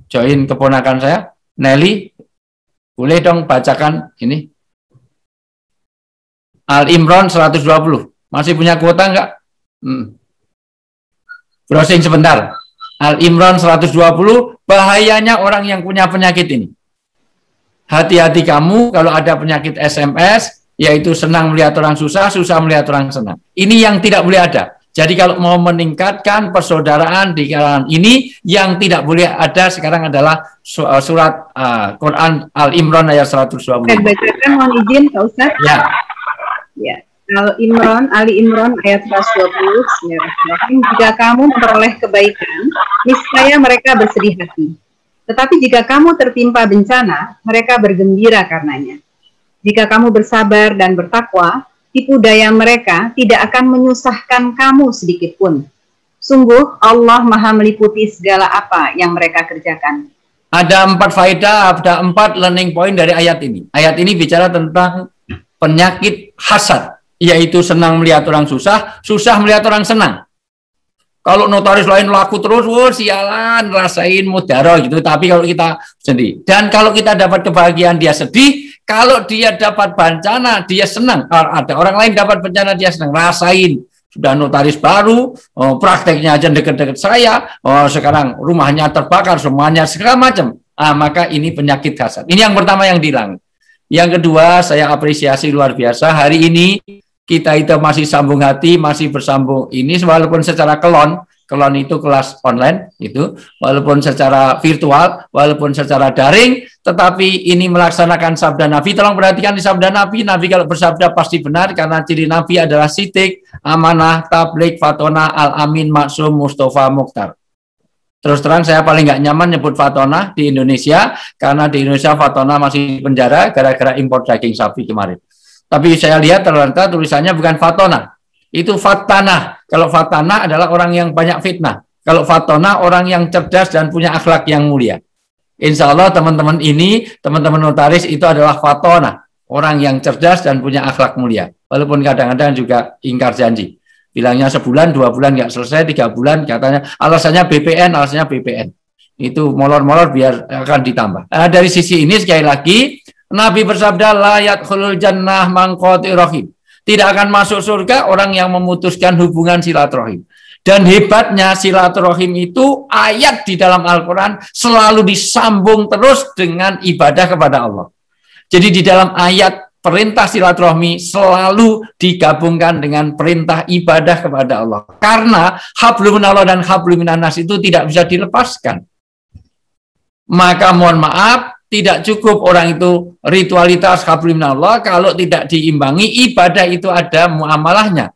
join keponakan saya, Nelly, boleh dong bacakan ini. Al-Imran 120. Masih punya kuota enggak? Browsing sebentar. Al-Imran 120, bahayanya orang yang punya penyakit ini. Hati-hati kamu kalau ada penyakit SMS, yaitu senang melihat orang susah, susah melihat orang senang. Ini yang tidak boleh ada. Jadi kalau mau meningkatkan persaudaraan di kalangan ini, yang tidak boleh ada sekarang adalah surat Quran Al-Imran ayat 120.
Saya bacakan, mohon izin Pak Ustaz. Ya. Ali Imran ayat 120. Jika kamu memperoleh kebaikan, niscaya mereka bersedih hati. Tetapi jika kamu tertimpa bencana, mereka bergembira karenanya. Jika kamu bersabar dan bertakwa, tipu daya mereka tidak akan menyusahkan kamu sedikit pun. Sungguh Allah Maha meliputi segala apa yang mereka kerjakan.
Ada 4 faedah, ada 4 learning point dari ayat ini. Ayat ini bicara tentang penyakit hasad, yaitu senang melihat orang susah, susah melihat orang senang. Kalau notaris lain laku terus, sialan, rasain mudaroh gitu. Tapi kalau kita sedih, dan kalau kita dapat kebahagiaan dia sedih, kalau dia dapat bencana dia senang. Ada orang lain dapat bencana dia senang, rasain. Sudah notaris baru, prakteknya aja deket-deket saya, sekarang rumahnya terbakar, semuanya segala macam. Maka ini penyakit hasad. Ini yang pertama yang dihilang. Yang kedua, saya apresiasi luar biasa. Hari ini kita itu masih sambung hati, masih bersambung ini, walaupun secara kelon itu kelas online, itu walaupun secara virtual, walaupun secara daring, tetapi ini melaksanakan sabda Nabi. Tolong perhatikan di sabda Nabi. Nabi kalau bersabda pasti benar, karena ciri Nabi adalah sidik, amanah, tablik, fatona, al-amin, maksum, mustafa, mukhtar. Terus terang saya paling nggak nyaman nyebut fatona di Indonesia, karena di Indonesia fatona masih di penjara gara-gara impor daging sapi kemarin. Tapi saya lihat ternyata tulisannya bukan fatona, itu fatana. Kalau fatana adalah orang yang banyak fitnah. Kalau fatona orang yang cerdas dan punya akhlak yang mulia. Insya Allah teman-teman ini, teman-teman notaris itu adalah fatona, orang yang cerdas dan punya akhlak mulia. Walaupun kadang-kadang juga ingkar janji. Bilangnya sebulan, 2 bulan nggak selesai, 3 bulan katanya alasannya BPN, alasannya BPN. Itu molor-molor biar akan ditambah. Dari sisi ini sekali lagi, Nabi bersabda, la yadkhulul jannah man qati rahim. Tidak akan masuk surga orang yang memutuskan hubungan silaturahim. Dan hebatnya silaturahim itu ayat di dalam Al-Quran selalu disambung terus dengan ibadah kepada Allah. Jadi di dalam ayat perintah silaturahmi selalu digabungkan dengan perintah ibadah kepada Allah. Karena hablum minallah dan hablum minannas itu tidak bisa dilepaskan. Maka mohon maaf, tidak cukup orang itu ritualitas hablum minallah kalau tidak diimbangi ibadah itu ada muamalahnya.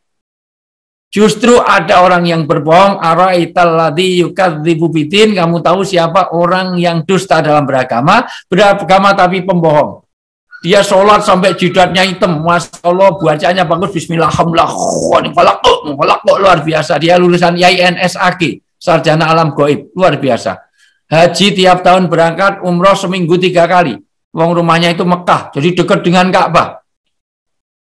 Justru ada orang yang berbohong, araital ladzi yukadzibu bidin, kamu tahu siapa orang yang dusta dalam beragama tapi pembohong. Dia sholat sampai jidatnya hitam, Masya Allah, bacaannya bagus, bismillahirrahmanirrahim, luar biasa. Dia lulusan INSAG, sarjana alam gaib, luar biasa. Haji tiap tahun berangkat, umroh seminggu 3 kali. Wong rumahnya itu Mekah, jadi dekat dengan Ka'bah.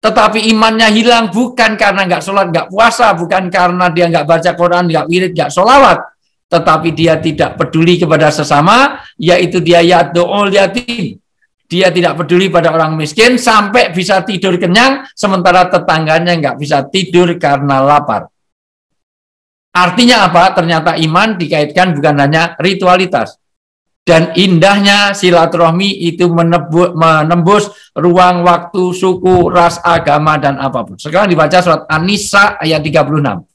Tetapi imannya hilang bukan karena nggak sholat, nggak puasa, bukan karena dia nggak baca Quran, nggak wirid, nggak sholawat, tetapi dia tidak peduli kepada sesama, yaitu dia yad'ul yatim. Dia tidak peduli pada orang miskin sampai bisa tidur kenyang, sementara tetangganya nggak bisa tidur karena lapar. Artinya apa? Ternyata iman dikaitkan bukan hanya ritualitas. Dan indahnya silaturahmi itu menembus ruang waktu, suku, ras, agama, dan apapun. Sekarang dibaca surat An-Nisa ayat 36.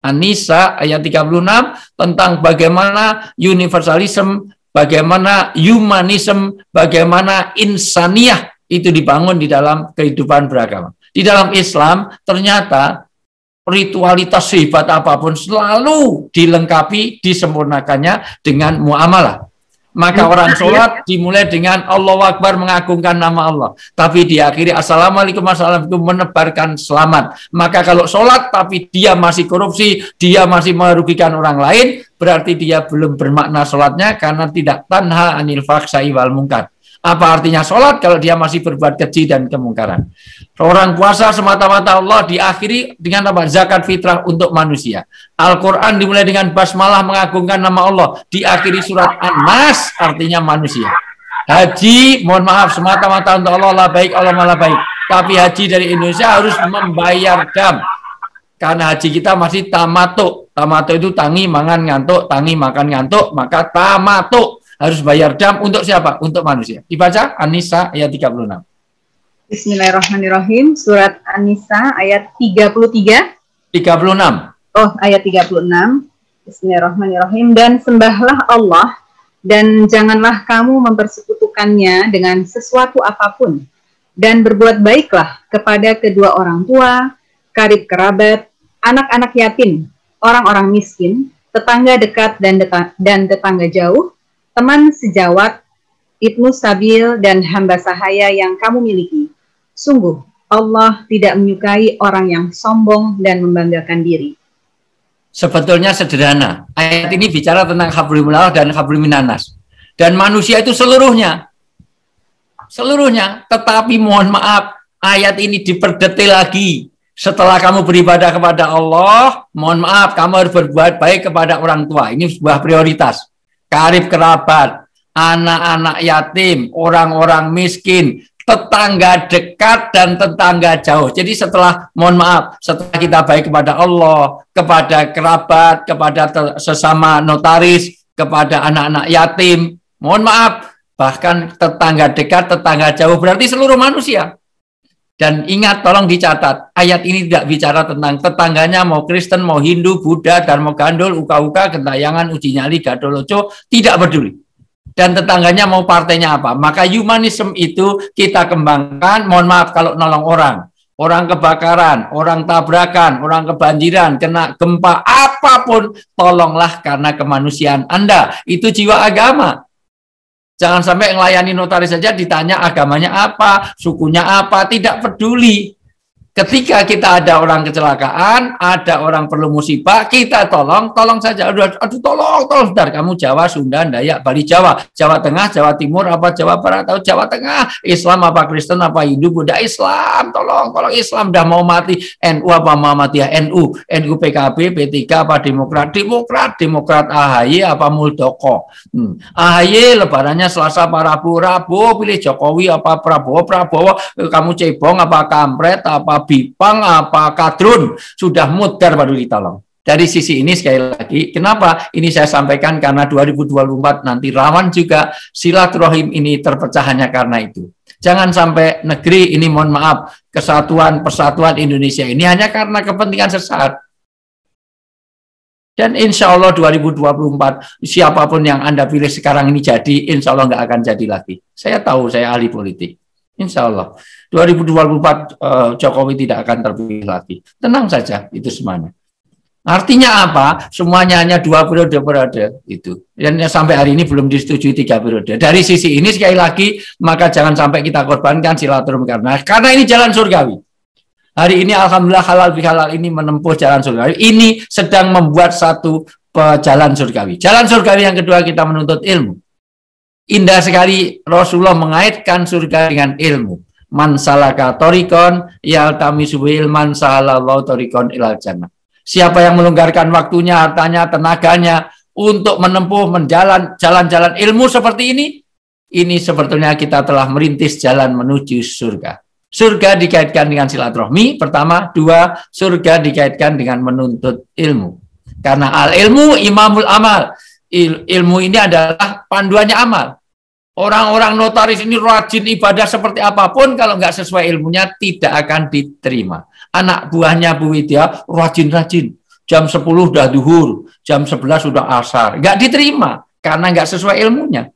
An-Nisa ayat 36 tentang bagaimana universalism, bagaimana humanism, bagaimana insaniyah itu dibangun di dalam kehidupan beragama. Di dalam Islam ternyata ritualitas sehebat apapun selalu dilengkapi, disempurnakannya dengan muamalah. Maka orang sholat dimulai dengan Allahu Akbar, mengagungkan nama Allah. Tapi diakhiri Assalamualaikum warahmatullahi wabarakatuh, menebarkan selamat. Maka kalau sholat tapi dia masih korupsi, dia masih merugikan orang lain, berarti dia belum bermakna sholatnya karena tidak tanha anil fahsya'i wal munkar. Apa artinya sholat kalau dia masih berbuat keji dan kemungkaran? Orang puasa semata-mata Allah diakhiri dengan apa? Zakat fitrah untuk manusia. Al-Quran dimulai dengan basmalah, mengagungkan nama Allah. Diakhiri surat An-Nas, artinya manusia. Haji, mohon maaf, semata-mata untuk Allah, la baik, Allah malah baik. Tapi haji dari Indonesia harus membayar dam. Karena haji kita masih tamatuk. Tamatuk itu tangi, mangan, ngantuk. Tangi, makan, ngantuk. Maka tamatuk. Harus bayar dam untuk siapa? Untuk manusia. Dibaca An-Nisa ayat 36.
Bismillahirrahmanirrahim. Surat An-Nisa ayat 33.
36.
Oh, ayat 36. Bismillahirrahmanirrahim. Dan sembahlah Allah dan janganlah kamu mempersekutukannya dengan sesuatu apapun. Dan berbuat baiklah kepada kedua orang tua, karib kerabat, anak-anak yatim, orang-orang miskin, tetangga dekat dan tetangga jauh, teman sejawat, ibnu sabil, dan hamba sahaya yang kamu miliki. Sungguh, Allah tidak menyukai orang yang sombong dan membanggakan diri.
Sebetulnya sederhana. Ayat ini bicara tentang hablum minallah dan hablum minannas. Dan manusia itu seluruhnya. Seluruhnya. Tetapi mohon maaf, ayat ini diperdetil lagi. Setelah kamu beribadah kepada Allah, mohon maaf, kamu harus berbuat baik kepada orang tua. Ini sebuah prioritas. Karib kerabat, anak-anak yatim, orang-orang miskin, tetangga dekat dan tetangga jauh. Jadi setelah, mohon maaf, setelah kita baik kepada Allah, kepada kerabat, kepada sesama notaris, kepada anak-anak yatim, mohon maaf, bahkan tetangga dekat, tetangga jauh, berarti seluruh manusia. Dan ingat, tolong dicatat, ayat ini tidak bicara tentang tetangganya mau Kristen, mau Hindu, Buddha, Dharma Gandul, Uka-Uka, Gentayangan, Uji Nyali, Gadoloco, tidak peduli. Dan tetangganya mau partainya apa. Maka humanisme itu kita kembangkan, mohon maaf kalau nolong orang kebakaran, orang tabrakan, orang kebanjiran, kena gempa, apapun, tolonglah karena kemanusiaan Anda. Itu jiwa agama. Jangan sampai melayani notaris saja ditanya agamanya apa, sukunya apa, tidak peduli. Ketika kita ada orang kecelakaan, ada orang perlu musibah, kita tolong saja. Aduh, tolong, Bentar, kamu Jawa, Sunda, Dayak, Bali, Jawa, Jawa Tengah, Jawa Timur, apa Jawa Barat, atau Jawa Tengah, Islam apa Kristen, apa Hindu, Buddha, Islam, tolong Islam dah mau mati, NU apa Muhammadiyah, NU PKB, P3 apa Demokrat, AHY apa Muldoko. AHY lebarannya Selasa apa Rabu, pilih Jokowi apa Prabowo, kamu cebong apa kampret, apa Bipang, apa Kadrun, sudah mudar baru ditolong. Dari sisi ini sekali lagi, kenapa ini saya sampaikan, karena 2024 nanti rawan juga silaturahim ini terpecah hanya karena itu. Jangan sampai negeri ini, mohon maaf, persatuan Indonesia ini hanya karena kepentingan sesaat. Dan insya Allah 2024, siapapun yang Anda pilih sekarang ini jadi, insya Allah nggak akan jadi lagi. Saya tahu, saya ahli politik. Insya Allah 2024 Jokowi tidak akan terpilih lagi. Tenang saja, itu semuanya. Artinya apa? Semuanya hanya 2 periode itu. Dan sampai hari ini belum disetujui 3 periode. Dari sisi ini sekali lagi, maka jangan sampai kita korbankan silaturahmi, karena ini jalan surgawi. Hari ini alhamdulillah halal bihalal ini menempuh jalan surgawi. Ini sedang membuat satu jalan surgawi. Jalan surgawi yang kedua, kita menuntut ilmu. Indah sekali Rasulullah mengaitkan surga dengan ilmu. Man salaka thoriqan yaltamisu ilman sahalallahu thoriqan ilal jannah. Siapa yang melonggarkan waktunya, hartanya, tenaganya untuk menempuh jalan-jalan ilmu seperti ini sebetulnya kita telah merintis jalan menuju surga. Surga dikaitkan dengan silaturahmi, pertama. 2, surga dikaitkan dengan menuntut ilmu. Karena al-ilmu imamul amal. Ilmu ini adalah panduannya amal. Orang-orang notaris ini rajin ibadah seperti apapun, kalau nggak sesuai ilmunya tidak akan diterima. Anak buahnya Bu Widya rajin-rajin. Jam 10 udah duhur, jam 11 sudah asar. Nggak diterima karena nggak sesuai ilmunya.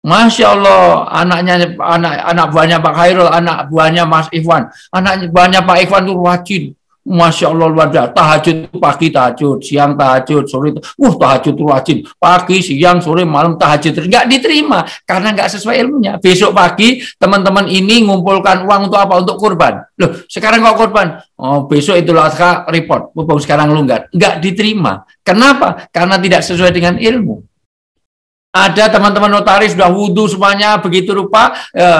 Masya Allah, anak buahnya Pak Khairul, anak buahnya Mas Ikhwan, anak buahnya Pak Ikhwan itu rajin. Masya Allah, luar biasa. Tahajud pagi, tahajud siang, tahajud sore. Tahajud itu rajin. Pagi, siang, sore, malam tahajud. Nggak diterima karena nggak sesuai ilmunya. Besok pagi teman-teman ini ngumpulkan uang untuk apa? Untuk kurban. Loh, sekarang kok kurban? Oh, besok Idul Adha report. Mumpung sekarang longgar. Nggak diterima. Kenapa? Karena tidak sesuai dengan ilmu. Ada teman-teman notaris sudah wudhu semuanya begitu rupa,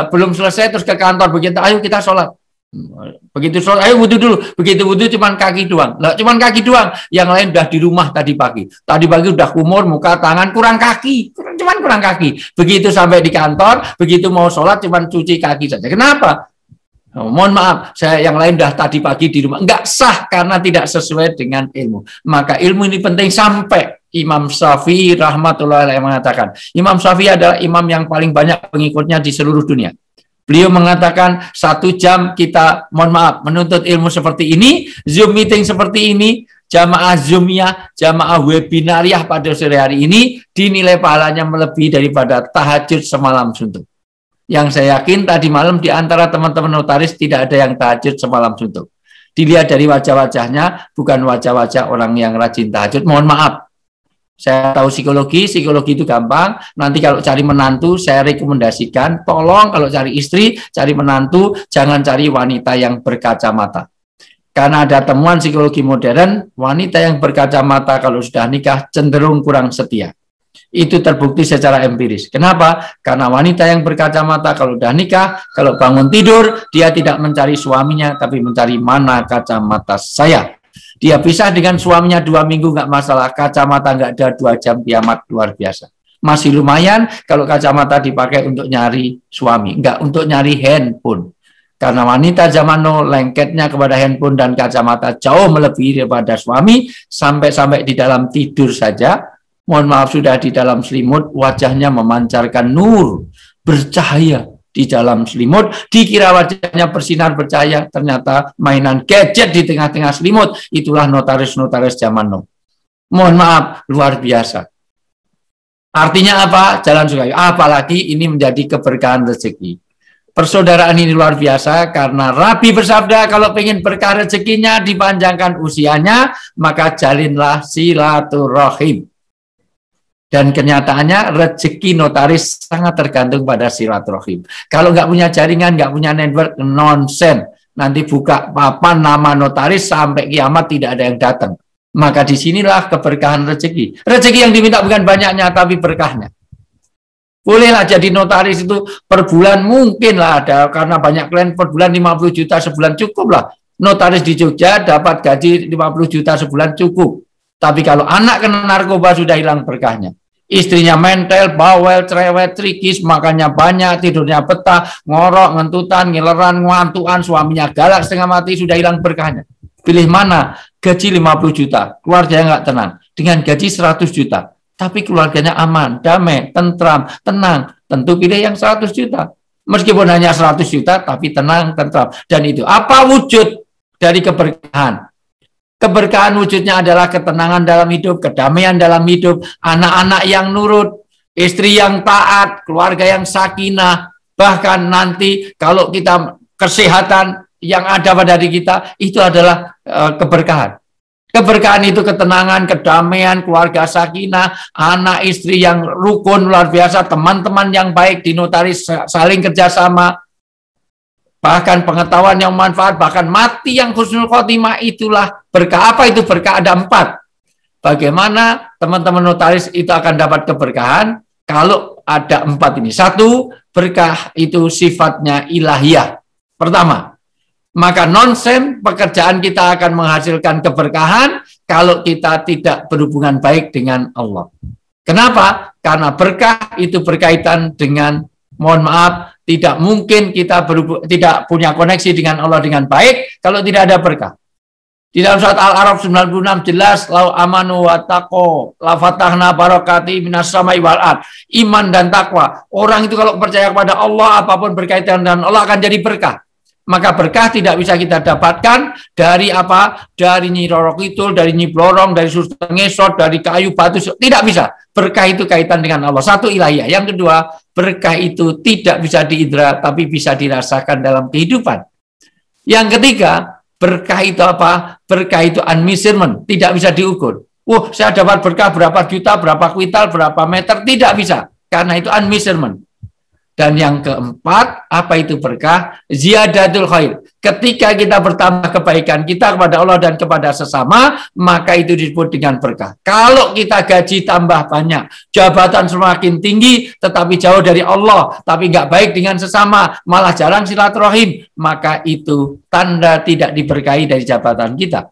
belum selesai terus ke kantor, begitu ayo kita sholat. Begitu sholat, ayo wudhu dulu. Begitu wudhu cuman kaki doang. Lah, cuman kaki doang. Yang lain udah di rumah tadi pagi. Tadi pagi udah kumur, muka, tangan, kurang kaki. Cuman kurang kaki. Begitu sampai di kantor, begitu mau sholat cuman cuci kaki saja. Kenapa? Mohon maaf, saya yang lain udah tadi pagi di rumah. Enggak sah karena tidak sesuai dengan ilmu. Maka ilmu ini penting sampai Imam Syafi'i rahmatullahi alaihi mengatakan. Imam Syafi'i adalah imam yang paling banyak pengikutnya di seluruh dunia. Beliau mengatakan 1 jam kita, mohon maaf, menuntut ilmu seperti ini, Zoom meeting seperti ini, jamaah Zoomiyah, jamaah webinariah pada sore hari ini, dinilai pahalanya melebihi daripada tahajud semalam suntuk. Yang saya yakin tadi malam di antara teman-teman notaris tidak ada yang tahajud semalam suntuk. Dilihat dari wajah-wajahnya, bukan wajah-wajah orang yang rajin tahajud. Mohon maaf. Saya tahu psikologi itu gampang. Nanti kalau cari menantu, saya rekomendasikan, tolong kalau cari istri, cari menantu, jangan cari wanita yang berkacamata. Karena ada temuan psikologi modern, wanita yang berkacamata kalau sudah nikah cenderung kurang setia. Itu terbukti secara empiris. Kenapa? Karena wanita yang berkacamata kalau sudah nikah, kalau bangun tidur, dia tidak mencari suaminya, tapi mencari mana kacamata saya. Dia pisah dengan suaminya 2 minggu nggak masalah, kacamata nggak ada 2 jam kiamat, luar biasa. Masih lumayan kalau kacamata dipakai untuk nyari suami, nggak untuk nyari handphone. Karena wanita zaman now lengketnya kepada handphone dan kacamata jauh melebihi daripada suami, sampai di dalam tidur saja, mohon maaf sudah di dalam selimut, wajahnya memancarkan nur, bercahaya. Di dalam selimut, dikira wajahnya bersinar bercahaya, ternyata mainan gadget di tengah-tengah selimut. Itulah notaris-notaris zaman now. Mohon maaf, luar biasa. Artinya apa? Jalan surga. Apalagi ini menjadi keberkahan rezeki. Persaudaraan ini luar biasa karena Rabi bersabda kalau pengen berkah rezekinya, dipanjangkan usianya, maka jalinlah silaturahim. Dan kenyataannya rezeki notaris sangat tergantung pada silaturahim. Kalau nggak punya jaringan, nggak punya network, nonsen. nanti buka papan nama notaris sampai kiamat tidak ada yang datang. Maka disinilah keberkahan rezeki. Rezeki yang diminta bukan banyaknya, tapi berkahnya. Bolehlah jadi notaris itu per bulan mungkin lah ada, karena banyak klien per bulan 50 juta sebulan cukup lah. Notaris di Jogja dapat gaji 50 juta sebulan cukup. Tapi kalau anak kena narkoba sudah hilang berkahnya. Istrinya mentel, bawel, cerewet, trikis, makannya banyak, tidurnya betah, ngorok, ngentutan, ngileran, ngantuan, suaminya galak setengah mati, sudah hilang berkahnya. Pilih mana? Gaji 50 juta, keluarganya nggak tenang. Dengan gaji 100 juta, tapi keluarganya aman, damai, tentram, tenang. Tentu pilih yang 100 juta. Meskipun hanya 100 juta, tapi tenang, tentram. Dan itu apa wujud dari keberkahan? Keberkahan wujudnya adalah ketenangan dalam hidup, kedamaian dalam hidup, anak-anak yang nurut, istri yang taat, keluarga yang sakinah. Bahkan nanti kalau kita kesehatan yang ada pada diri kita, itu adalah keberkahan. Keberkahan itu ketenangan, kedamaian, keluarga sakinah, anak istri yang rukun luar biasa, teman-teman yang baik di notaris saling kerjasama, bahkan pengetahuan yang manfaat, bahkan mati yang husnul khotimah, itulah berkah. Apa itu berkah? Ada 4. Bagaimana teman-teman notaris itu akan dapat keberkahan? Kalau ada 4 ini. 1, berkah itu sifatnya ilahiyah. Pertama, maka nonsen pekerjaan kita akan menghasilkan keberkahan kalau kita tidak berhubungan baik dengan Allah. Kenapa? Karena berkah itu berkaitan dengan, mohon maaf, tidak mungkin kita tidak punya koneksi dengan Allah dengan baik kalau tidak ada berkah. Di dalam surat Al-A'raf 96 jelas, lau amanu wa taqo la fatahna barakati minas samai wal ard. Iman dan takwa. Orang itu kalau percaya kepada Allah, apapun berkaitan dengan Allah akan jadi berkah. Maka berkah tidak bisa kita dapatkan dari apa? Dari Nyi Roro Kidul, dari Nyi Blorong, dari Suster Ngesot, dari kayu batu. Tidak bisa. Berkah itu kaitan dengan Allah. 1, ilahiyah. Yang kedua, berkah itu tidak bisa diindra, tapi bisa dirasakan dalam kehidupan. Yang ketiga, berkah itu apa? Berkah itu unmeasurement. Tidak bisa diukur. Saya dapat berkah berapa juta, berapa kuintal, berapa meter. Tidak bisa. Karena itu unmeasurement. Dan yang keempat, apa itu berkah? Ziyadatul khair. Ketika kita bertambah kebaikan kita kepada Allah dan kepada sesama, maka itu disebut dengan berkah. Kalau kita gaji tambah banyak, jabatan semakin tinggi, tetapi jauh dari Allah, tapi nggak baik dengan sesama, malah jarang silaturahim, maka itu tanda tidak diberkahi dari jabatan kita.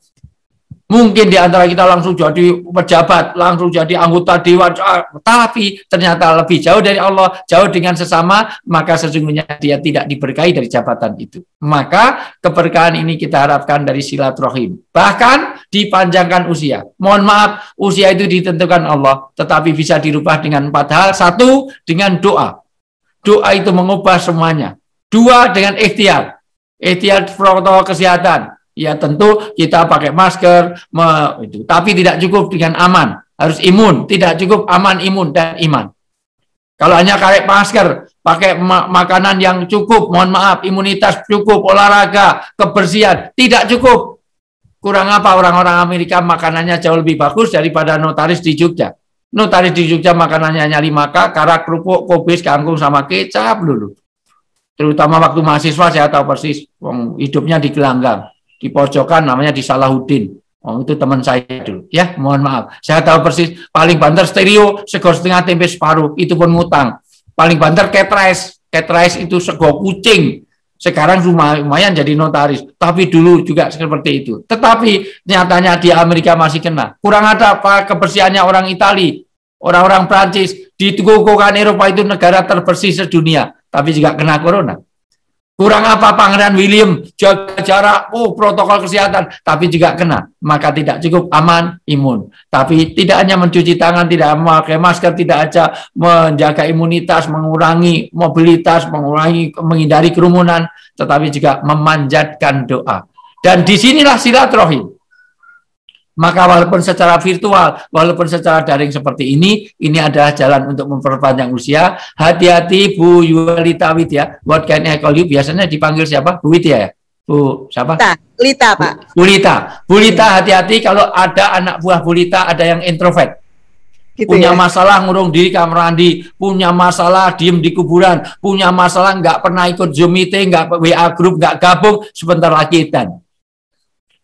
Mungkin di antara kita langsung jadi pejabat, langsung jadi anggota dewan, tapi ternyata lebih jauh dari Allah, jauh dengan sesama, maka sesungguhnya dia tidak diberkahi dari jabatan itu. Maka keberkahan ini kita harapkan dari silaturahim. Bahkan dipanjangkan usia. Mohon maaf, usia itu ditentukan Allah, tetapi bisa dirubah dengan 4 hal. 1, dengan doa. Doa itu mengubah semuanya. 2, dengan ikhtiar. Ikhtiar protokol kesehatan. Ya tentu kita pakai masker, tapi tidak cukup dengan aman. Harus imun, tidak cukup aman, imun, dan iman. Kalau hanya pakai masker, pakai makanan yang cukup, mohon maaf, imunitas cukup, olahraga, kebersihan, tidak cukup. Kurang apa orang-orang Amerika makanannya jauh lebih bagus daripada notaris di Jogja. Notaris di Jogja makanannya hanya 5K, karak, kerupuk, kubis, kangkung, sama kecap dulu. Terutama waktu mahasiswa saya tahu persis, hidupnya di gelanggang. Di pojokan namanya di Salahuddin. Itu teman saya dulu. Ya, mohon maaf. Saya tahu persis, paling banter stereo, sego setengah tempe separuh, itu pun ngutang. Paling banter cat rice. Cat rice itu sego kucing. Sekarang lumayan jadi notaris. Tapi dulu juga seperti itu. Tetapi nyatanya di Amerika masih kena. Kurang ada apa kebersihannya orang Itali, orang-orang Prancis. Di Tukukan Eropa itu negara terbersih sedunia. Tapi juga kena corona. Kurang apa Pangeran William, jaga jarak, protokol kesehatan, tapi juga kena. Maka tidak cukup aman, imun. Tapi tidak hanya mencuci tangan, tidak memakai masker, tidak aja menjaga imunitas, mengurangi mobilitas, menghindari kerumunan, tetapi juga memanjatkan doa. Dan disinilah silaturahim. Maka walaupun secara virtual, walaupun secara daring seperti ini adalah jalan untuk memperpanjang usia. Hati-hati Bu Yulita Widya. What can I call you? Biasanya dipanggil siapa? Bu Widya ya? Bu siapa?
Lita, Pak.
Bu Lita. Bu Lita, hati-hati kalau ada anak buah Bu Lita ada yang introvert.
Gitu
punya
ya?
masalah ngurung di kamar mandi, punya masalah diem di kuburan, punya masalah nggak pernah ikut Zoom meeting, nggak WA grup, nggak gabung, sebentar lagi edan.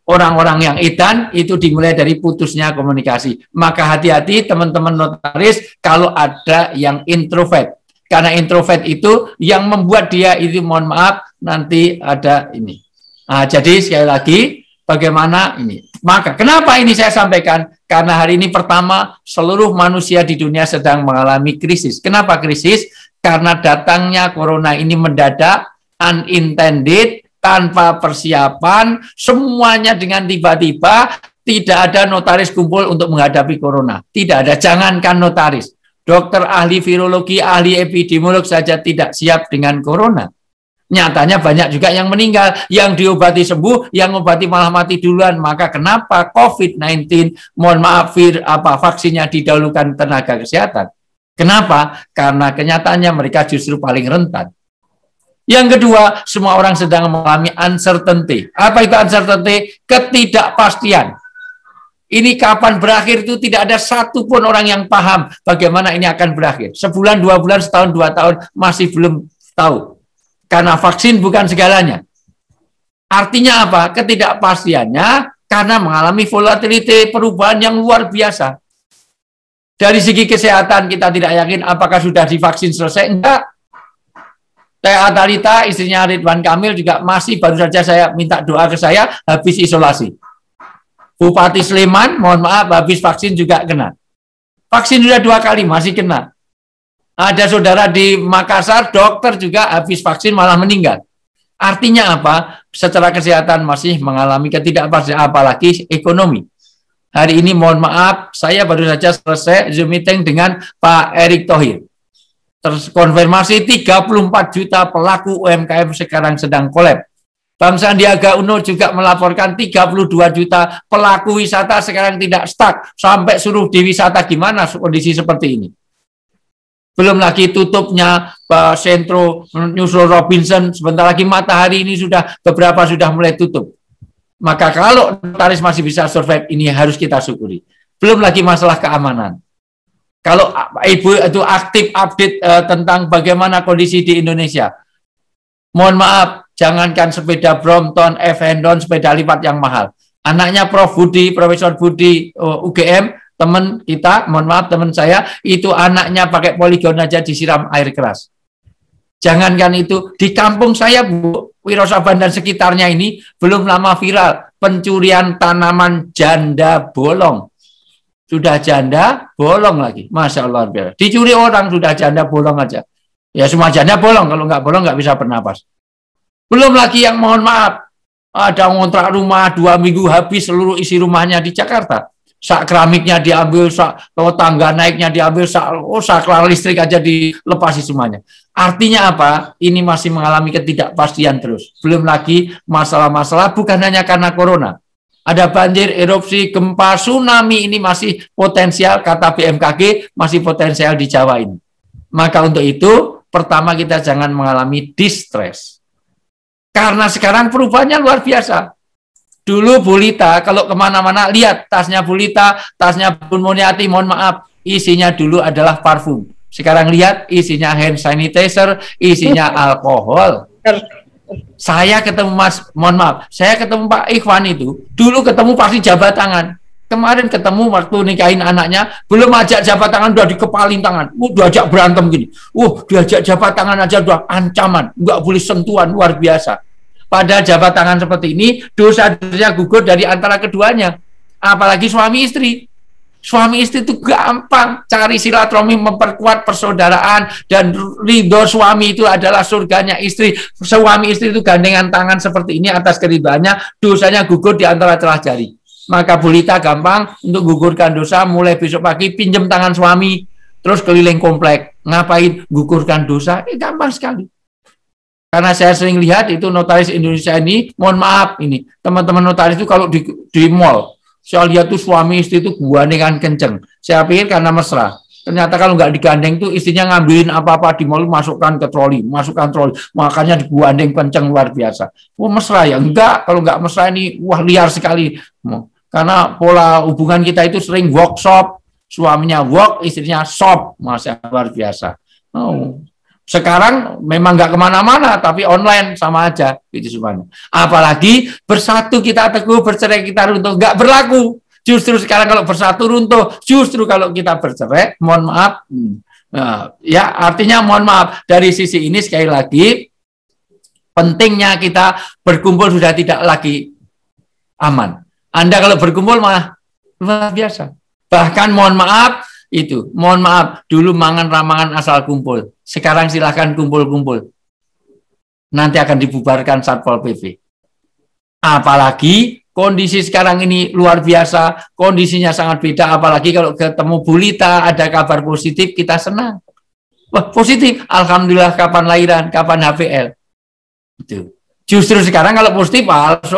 Orang-orang yang edan itu dimulai dari putusnya komunikasi. Maka hati-hati teman-teman notaris kalau ada yang introvert. Karena introvert itu yang membuat dia itu, mohon maaf, nanti ada ini. Nah, jadi sekali lagi, bagaimana ini? Maka kenapa ini saya sampaikan? Karena hari ini pertama, seluruh manusia di dunia sedang mengalami krisis. Kenapa krisis? Karena datangnya corona ini mendadak, unintended, tanpa persiapan, semuanya dengan tiba-tiba, tidak ada notaris kumpul untuk menghadapi corona. Tidak ada, jangankan notaris. Dokter ahli virologi, ahli epidemiolog saja tidak siap dengan corona. Nyatanya banyak juga yang meninggal, yang diobati sembuh, yang obati malah mati duluan. Maka kenapa COVID-19, mohon maaf, vaksinnya didahulukan tenaga kesehatan? Kenapa? Karena kenyataannya mereka justru paling rentan. Yang kedua, semua orang sedang mengalami uncertainty. Apa itu uncertainty? Ketidakpastian. Ini kapan berakhir itu tidak ada satupun orang yang paham bagaimana ini akan berakhir. Sebulan, 2 bulan, setahun, 2 tahun masih belum tahu. Karena vaksin bukan segalanya. Artinya apa? Ketidakpastiannya karena mengalami volatility, perubahan yang luar biasa. Dari segi kesehatan kita tidak yakin apakah sudah divaksin selesai. Enggak. Teh Atalita, istrinya Ridwan Kamil juga masih, baru saja saya minta doa ke saya, habis isolasi. Bupati Sleman, mohon maaf, habis vaksin juga kena. Vaksin sudah 2 kali, masih kena. Ada saudara di Makassar, dokter juga habis vaksin malah meninggal. Artinya apa? Secara kesehatan masih mengalami ketidakpastian, apalagi ekonomi. Hari ini mohon maaf, saya baru saja selesai Zoom meeting dengan Pak Erick Thohir. Terkonfirmasi 34 juta pelaku UMKM sekarang sedang kolab. Bang Sandiaga Uno juga melaporkan 32 juta pelaku wisata sekarang tidak stuck. Sampai suruh di wisata gimana kondisi seperti ini. Belum lagi tutupnya Sentro, nyusul Robinson, sebentar lagi Matahari ini beberapa sudah mulai tutup. Maka kalau notaris masih bisa survive, ini harus kita syukuri. Belum lagi masalah keamanan. Kalau Ibu itu aktif update tentang bagaimana kondisi di Indonesia. Mohon maaf, jangankan sepeda Brompton, F-Hendon, sepeda lipat yang mahal. Anaknya Prof. Budi, Profesor Budi UGM, teman kita, mohon maaf teman saya, itu anaknya pakai poligon aja disiram air keras. Jangankan itu, di kampung saya, Bu, Wirosaban dan sekitarnya ini, belum lama viral, pencurian tanaman janda bolong. Sudah janda, bolong lagi. Masya Allah. Dicuri orang, sudah janda, bolong aja. Ya semua janda bolong, kalau nggak bolong nggak bisa bernapas. Belum lagi yang mohon maaf, ada ngontrak rumah 2 minggu habis seluruh isi rumahnya di Jakarta. Sak keramiknya diambil, sak tangga naiknya diambil, sak listrik aja dilepasi semuanya. Artinya apa? Ini masih mengalami ketidakpastian terus. Belum lagi masalah-masalah bukan hanya karena corona. Ada banjir, erupsi, gempa, tsunami, ini masih potensial, kata BMKG, masih potensial di Jawa ini. Maka untuk itu, pertama kita jangan mengalami distress. Karena sekarang perubahannya luar biasa. Dulu Bu Lita, kalau kemana-mana, lihat tasnya Bu Lita, tasnya Bu Muniati, mohon maaf, isinya dulu adalah parfum. Sekarang lihat, isinya hand sanitizer, isinya alkohol. Saya ketemu mohon maaf, saya ketemu Pak Ikhwan itu, dulu ketemu pasti jabat tangan. Kemarin ketemu waktu nikahin anaknya, belum ajak jabat tangan, udah dikepalin tangan. Udah ajak berantem gini. Diajak jabat tangan aja udah ancaman, nggak boleh sentuhan, luar biasa. Pada jabat tangan seperti ini, dosa-dosanya gugur dari antara keduanya. Apalagi suami istri. Suami istri itu gampang cari silaturahmi, memperkuat persaudaraan, dan ridho suami itu adalah surganya istri. Suami istri itu gandengan tangan seperti ini atas keridhoannya, dosanya gugur di antara celah jari. Maka Bu Lita gampang untuk gugurkan dosa, mulai besok pagi pinjam tangan suami, terus keliling komplek. Ngapain? Gugurkan dosa? Gampang sekali. Karena saya sering lihat itu notaris Indonesia ini, mohon maaf ini, teman-teman notaris itu kalau di mall, saya lihat tuh suami istri itu gandengan kenceng. Saya pikir karena mesra. Ternyata kalau nggak digandeng tuh istrinya ngambilin apa-apa di mall, masukkan troli. Makanya digandeng kenceng luar biasa. Mesra ya? Enggak, kalau nggak mesra ini, liar sekali. Karena pola hubungan kita itu sering workshop, suaminya work, istrinya shop, masya luar biasa. Oh. Sekarang memang nggak kemana-mana, tapi online sama aja, itu semuanya. Apalagi bersatu kita teguh, bercerai kita runtuh, nggak berlaku. Justru sekarang kalau bersatu runtuh, justru kalau kita bercerai, mohon maaf, ya artinya mohon maaf dari sisi ini sekali lagi pentingnya kita berkumpul sudah tidak lagi aman. Anda kalau berkumpul malah luar biasa. Bahkan mohon maaf. Itu, mohon maaf, dulu mangan ramangan asal kumpul. Sekarang silahkan kumpul-kumpul. Nanti akan dibubarkan Satpol PP. Apalagi kondisi sekarang ini luar biasa, kondisinya sangat beda. Apalagi kalau ketemu Bu Lita, ada kabar positif, kita senang. Wah, positif, alhamdulillah kapan lahiran, kapan HPL. Itu. Justru sekarang kalau positif,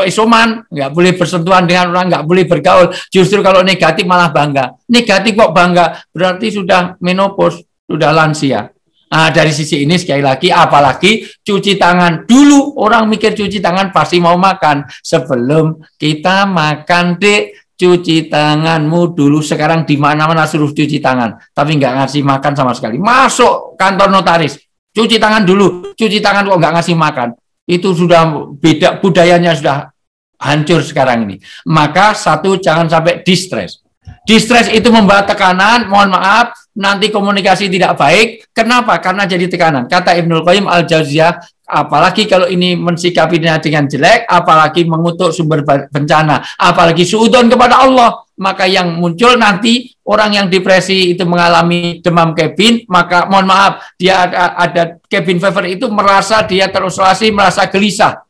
isoman, nggak boleh bersentuhan dengan orang, nggak boleh bergaul. Justru kalau negatif malah bangga. Negatif kok bangga, berarti sudah menopause, sudah lansia. Nah, dari sisi ini sekali lagi, apalagi cuci tangan. Dulu orang mikir cuci tangan pasti mau makan. Sebelum kita makan, Dek, cuci tanganmu dulu. Sekarang di mana-mana suruh cuci tangan, tapi nggak ngasih makan sama sekali. Masuk kantor notaris, cuci tangan dulu. Cuci tangan kok nggak ngasih makan. Itu sudah beda, budayanya sudah hancur sekarang ini. Maka satu, jangan sampai distres. Distres itu membawa tekanan, mohon maaf, nanti komunikasi tidak baik. Kenapa? Karena jadi tekanan. Kata Ibnul Qayyim Al-Jauziyah, apalagi kalau ini mensikapinya dengan jelek, apalagi mengutuk sumber bencana, apalagi suudzon kepada Allah, maka yang muncul nanti orang yang depresi itu mengalami demam cabin, maka mohon maaf, dia ada cabin fever itu merasa dia terisolasi, merasa gelisah,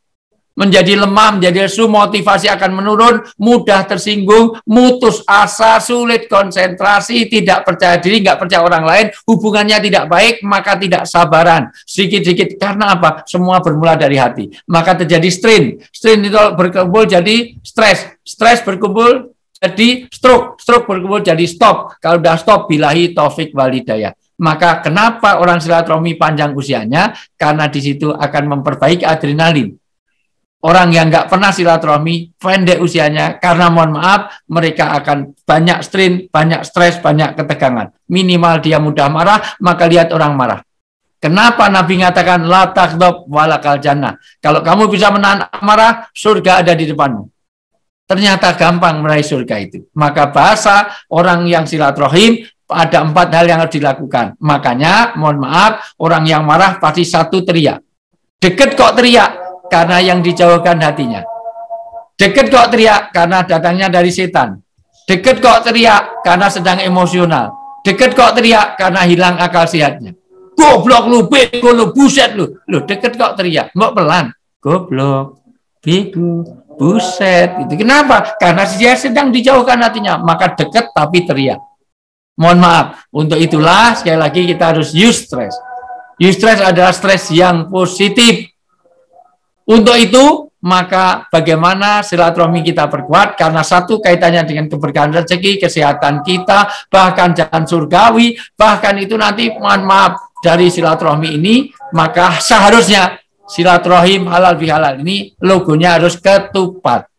menjadi lemah, menjadi lesu, motivasi akan menurun, mudah tersinggung, mutus asa, sulit konsentrasi, tidak percaya diri, nggak percaya orang lain, hubungannya tidak baik, maka tidak sabaran. Sedikit-sedikit, karena apa? Semua bermula dari hati. Maka terjadi strain. Strain itu berkumpul jadi stres. Stres berkumpul jadi stroke. Stroke berkumpul jadi stop. Kalau udah stop, billahi taufik wal hidayah. Maka kenapa orang silaturahmi panjang usianya? Karena di situ akan memperbaiki adrenalin. Orang yang nggak pernah silaturahmi, pendek usianya, karena mohon maaf, mereka akan banyak strain, banyak stres, banyak ketegangan. Minimal dia mudah marah, maka lihat orang marah. Kenapa Nabi mengatakan, la taghdab walakal jannah. Kalau kamu bisa menahan amarah, surga ada di depanmu. Ternyata gampang meraih surga itu. Maka bahasa orang yang silaturahim, ada 4 hal yang harus dilakukan. Makanya, mohon maaf, orang yang marah pasti satu teriak. Deket kok teriak? Karena yang dijauhkan hatinya. Deket kok teriak karena datangnya dari setan. Deket kok teriak karena sedang emosional. Deket kok teriak karena hilang akal sehatnya. Goblok lu, bego lu, buset lu. Lu deket kok teriak, mbok pelan. Goblok, bego, buset. Itu kenapa? Karena dia sedang dijauhkan hatinya. Maka deket tapi teriak. Mohon maaf. Untuk itulah sekali lagi kita harus use stress. Use stress adalah stres yang positif. Untuk itu, maka bagaimana silaturahmi kita perkuat, karena satu kaitannya dengan keberkahan rezeki, kesehatan kita, bahkan jalan surgawi, bahkan itu nanti, mohon maaf, dari silaturahmi ini, maka seharusnya silaturahim halal bihalal ini logonya harus ketupat.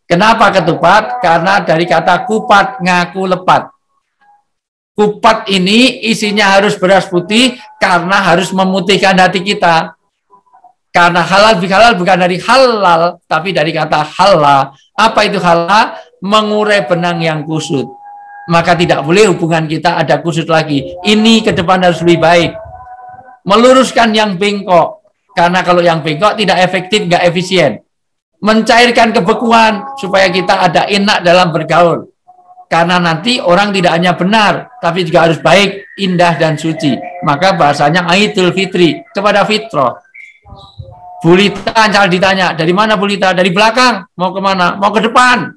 Kenapa ketupat? Karena dari kata kupat, ngaku lepat. Kupat ini isinya harus beras putih, karena harus memutihkan hati kita. Karena halal bihalal bukan dari halal, tapi dari kata halal. Apa itu halal? Mengurai benang yang kusut. Maka tidak boleh hubungan kita ada kusut lagi. Ini ke depan harus lebih baik. Meluruskan yang bengkok. Karena kalau yang bengkok tidak efektif, nggak efisien. Mencairkan kebekuan supaya kita ada enak dalam bergaul. Karena nanti orang tidak hanya benar, tapi juga harus baik, indah, dan suci. Maka bahasanya Idul Fitri, kepada fitrah. Bu Lita ditanya, dari mana Bu Lita? Dari belakang. Mau kemana? Mau ke depan.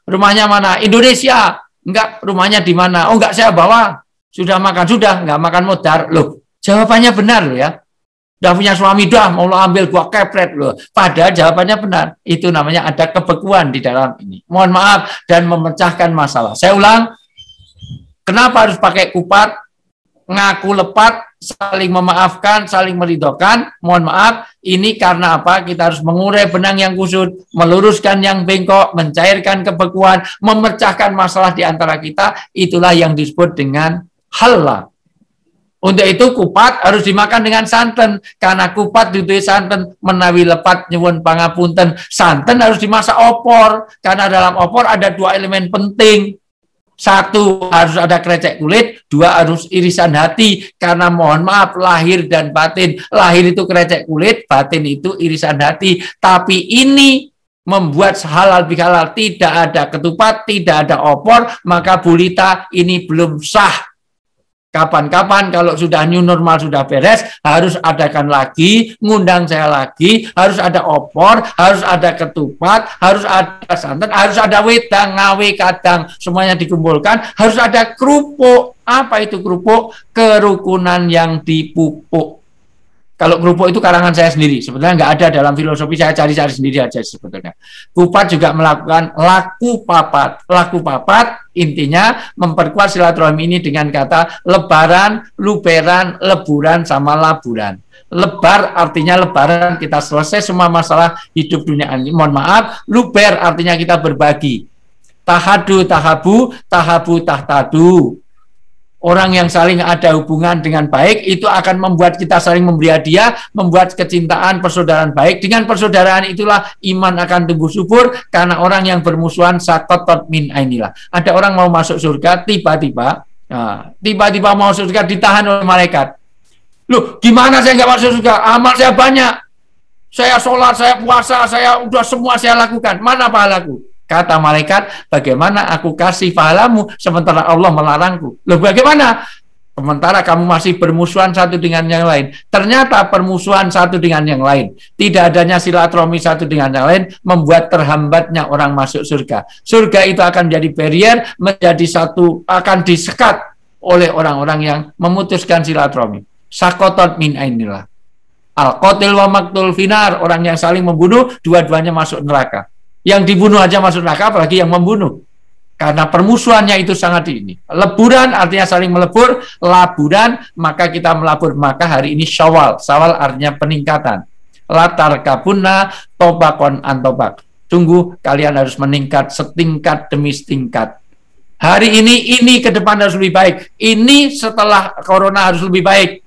Rumahnya mana? Indonesia. Enggak, rumahnya di mana? Oh enggak, saya bawa. Sudah makan? Sudah. Enggak makan modar. Loh, jawabannya benar loh ya. Udah punya suami, dah mau lo ambil, gua kepret loh. Padahal jawabannya benar. Itu namanya ada kebekuan di dalam ini. Mohon maaf dan memecahkan masalah. Saya ulang, kenapa harus pakai kupat? ngaku lepat, saling memaafkan, saling meridhokan. Mohon maaf, ini karena apa? Kita harus mengurai benang yang kusut, meluruskan yang bengkok, mencairkan kebekuan, memecahkan masalah di antara kita. Itulah yang disebut dengan halal. Untuk itu kupat harus dimakan dengan santan, karena kupat duduhe santan, menawi lepat nyuwun pangapunten. Santan harus dimasak opor, karena dalam opor ada 2 elemen penting. 1 harus ada krecek kulit, 2 harus irisan hati, karena mohon maaf lahir dan batin. Lahir itu krecek kulit, batin itu irisan hati. Tapi ini membuat halal bihalal, tidak ada ketupat, tidak ada opor, maka bulita ini belum sah. Kapan-kapan kalau sudah new normal sudah beres, harus adakan lagi, ngundang saya lagi, harus ada opor, harus ada ketupat, harus ada santan, harus ada wedang, ngawe, kadang, semuanya dikumpulkan, harus ada kerupuk. Apa itu kerupuk? Kerukunan yang dipupuk. Kalau kerupuk itu karangan saya sendiri, sebetulnya nggak ada dalam filosofi, saya cari-cari sendiri aja sebetulnya. Kupat juga melakukan laku papat. Laku papat intinya memperkuat silaturahmi ini dengan kata lebaran, luberan, leburan, sama laburan. Lebar artinya lebaran, kita selesai semua masalah hidup dunia ini. Mohon maaf, luber artinya kita berbagi. Tahadu, tahabu, tahabu, tahtadu. Orang yang saling ada hubungan dengan baik itu akan membuat kita saling memberi hadiah, membuat kecintaan, persaudaraan baik. Dengan persaudaraan itulah iman akan tumbuh subur, karena orang yang bermusuhan sakotot min ainilah. Ada orang mau masuk surga, tiba-tiba mau surga ditahan oleh malaikat. Loh, gimana saya nggak masuk surga? Amal saya banyak. Saya sholat, saya puasa, saya udah semua saya lakukan. Mana pahalaku? Kata malaikat, bagaimana aku kasih pahalamu sementara Allah melarangku? Loh bagaimana? Sementara kamu masih bermusuhan satu dengan yang lain. Ternyata permusuhan satu dengan yang lain, tidak adanya silaturahmi satu dengan yang lain, membuat terhambatnya orang masuk surga. Surga itu akan menjadi barrier, menjadi satu, akan disekat oleh orang-orang yang memutuskan silaturahmi. Sakotot min ainillah. Al-qatil wa maktul finar, orang yang saling membunuh, dua-duanya masuk neraka. Yang dibunuh aja masuk neraka, apalagi yang membunuh. Karena permusuhannya itu sangat ini. Leburan artinya saling melebur, laburan maka kita melabur. Maka hari ini Syawal. Syawal artinya peningkatan. Latar kabuna tobakon antobak. Tunggu, kalian harus meningkat setingkat demi setingkat. Hari ini ke depan harus lebih baik. Ini setelah corona harus lebih baik.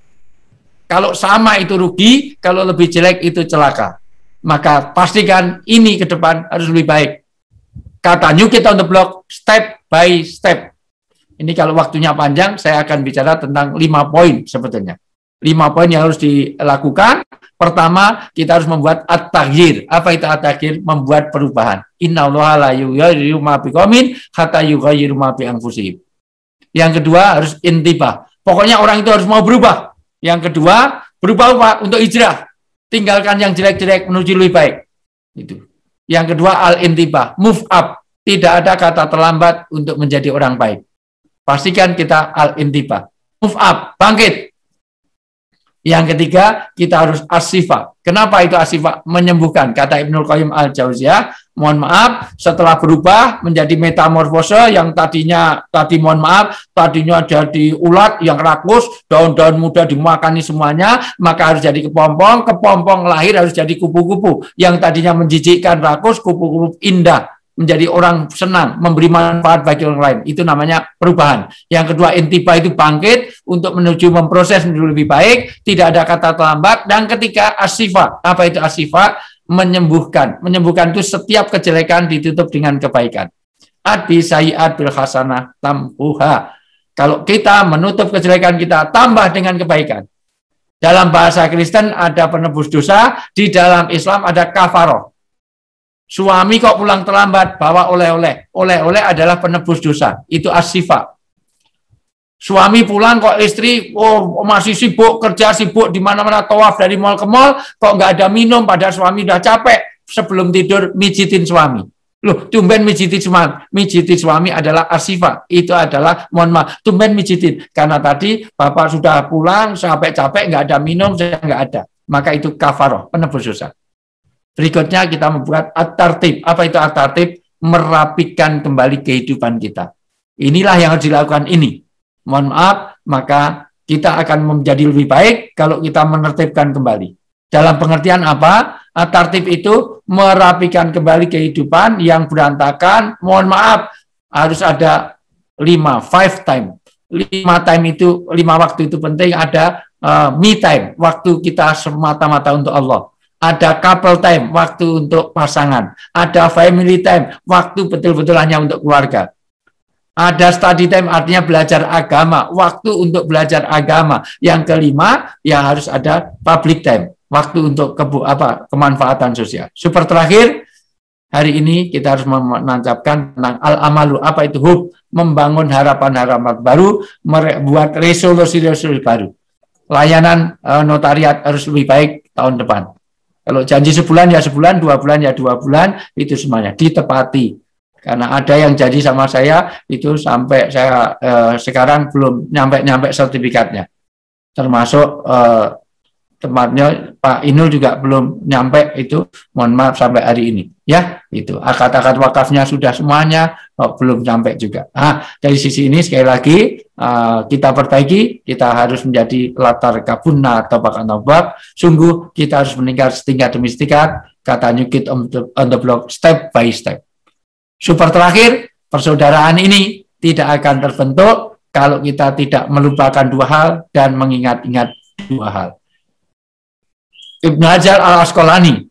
Kalau sama itu rugi, kalau lebih jelek itu celaka. Maka pastikan ini ke depan harus lebih baik. Kata New Kid on the Block, step by step. Ini kalau waktunya panjang, saya akan bicara tentang 5 poin sebetulnya. 5 poin yang harus dilakukan. Pertama, kita harus membuat at-taghyir. Apa itu at-taghyir? Membuat perubahan. Innallaha la yughayyiru ma biqaumin hatta yughayyiru ma bi anfusihim. Yang kedua harus intibah. Pokoknya orang itu harus mau berubah. Yang kedua, berubah apa? Untuk hijrah. Tinggalkan yang jelek-jelek menuju lebih baik. Itu. Yang kedua al-intibah, move up. Tidak ada kata terlambat untuk menjadi orang baik. Pastikan kita al-intibah, move up, bangkit. Yang ketiga, kita harus as-sifa. Kenapa itu as-sifa? Menyembuhkan. Kata Ibnul Qayyim al-Jauziyah, mohon maaf, setelah berubah menjadi metamorfose yang tadinya jadi ulat yang rakus, daun-daun muda dimakani semuanya, maka harus jadi kepompong lahir harus jadi kupu-kupu. Yang tadinya menjijikkan rakus, kupu-kupu indah. Menjadi orang senang, memberi manfaat bagi orang lain. Itu namanya perubahan. Yang kedua, intibah itu bangkit untuk menuju memproses menuju lebih baik, tidak ada kata terlambat. Dan ketiga, as-sifa. Apa itu as-sifa? Menyembuhkan. Menyembuhkan itu setiap kejelekan ditutup dengan kebaikan. Adi sayiat bil hasanah tamhuha. Kalau kita menutup kejelekan kita, tambah dengan kebaikan. Dalam bahasa Kristen ada penebus dosa, di dalam Islam ada kafaroh. Suami kok pulang terlambat, bawa oleh-oleh. Oleh-oleh adalah penebus dosa. Itu as-sifa. Suami pulang kok istri masih sibuk, kerja sibuk di mana-mana tawaf dari mall ke mall, kok nggak ada minum, padahal suami udah capek. Sebelum tidur mijitin suami. Loh, tumben mijitin suami. Mijitin suami adalah as-sifa. Itu adalah, mohon maaf, tumben mijitin. Karena tadi bapak sudah pulang, sampai capek, nggak ada minum, saya nggak ada. Maka itu kafaroh, penebus dosa. Berikutnya kita membuat at-tartib. Apa itu at-tartib? Merapikan kembali kehidupan kita. Inilah yang harus dilakukan ini. Mohon maaf, maka kita akan menjadi lebih baik kalau kita menertibkan kembali. Dalam pengertian apa? Tertib itu merapikan kembali kehidupan yang berantakan. Mohon maaf, harus ada 5 time. 5 time itu, 5 waktu itu penting. Ada me time, waktu kita semata-mata untuk Allah. Ada couple time, waktu untuk pasangan. Ada family time, waktu betul-betul hanya untuk keluarga. Ada study time, artinya belajar agama, waktu untuk belajar agama. Yang kelima, ya harus ada public time, waktu untuk kemanfaatan sosial. Super terakhir, hari ini kita harus menancapkan tentang al-amalu, apa itu hub, membangun harapan-harapan baru, membuat resolusi-resolusi baru. Layanan notariat harus lebih baik tahun depan. Kalau janji sebulan ya sebulan, 2 bulan ya 2 bulan, itu semuanya ditepati. Karena ada yang janji sama saya itu sampai saya sekarang belum nyampe sertifikatnya. Termasuk tempatnya Pak Inul juga belum nyampe itu, mohon maaf sampai hari ini. Ya, itu akad-akad wakafnya sudah semuanya, belum sampai juga. Dari sisi ini sekali lagi kita perbaiki, kita harus menjadi latar kabunna atau bahkan nobab. Sungguh kita harus meningkat setingkat demi setingkat, kata New Kid on the Block, step by step. Super terakhir, persaudaraan ini tidak akan terbentuk kalau kita tidak melupakan 2 hal dan mengingat-ingat 2 hal. Ibnu Hajar al-Asqalani,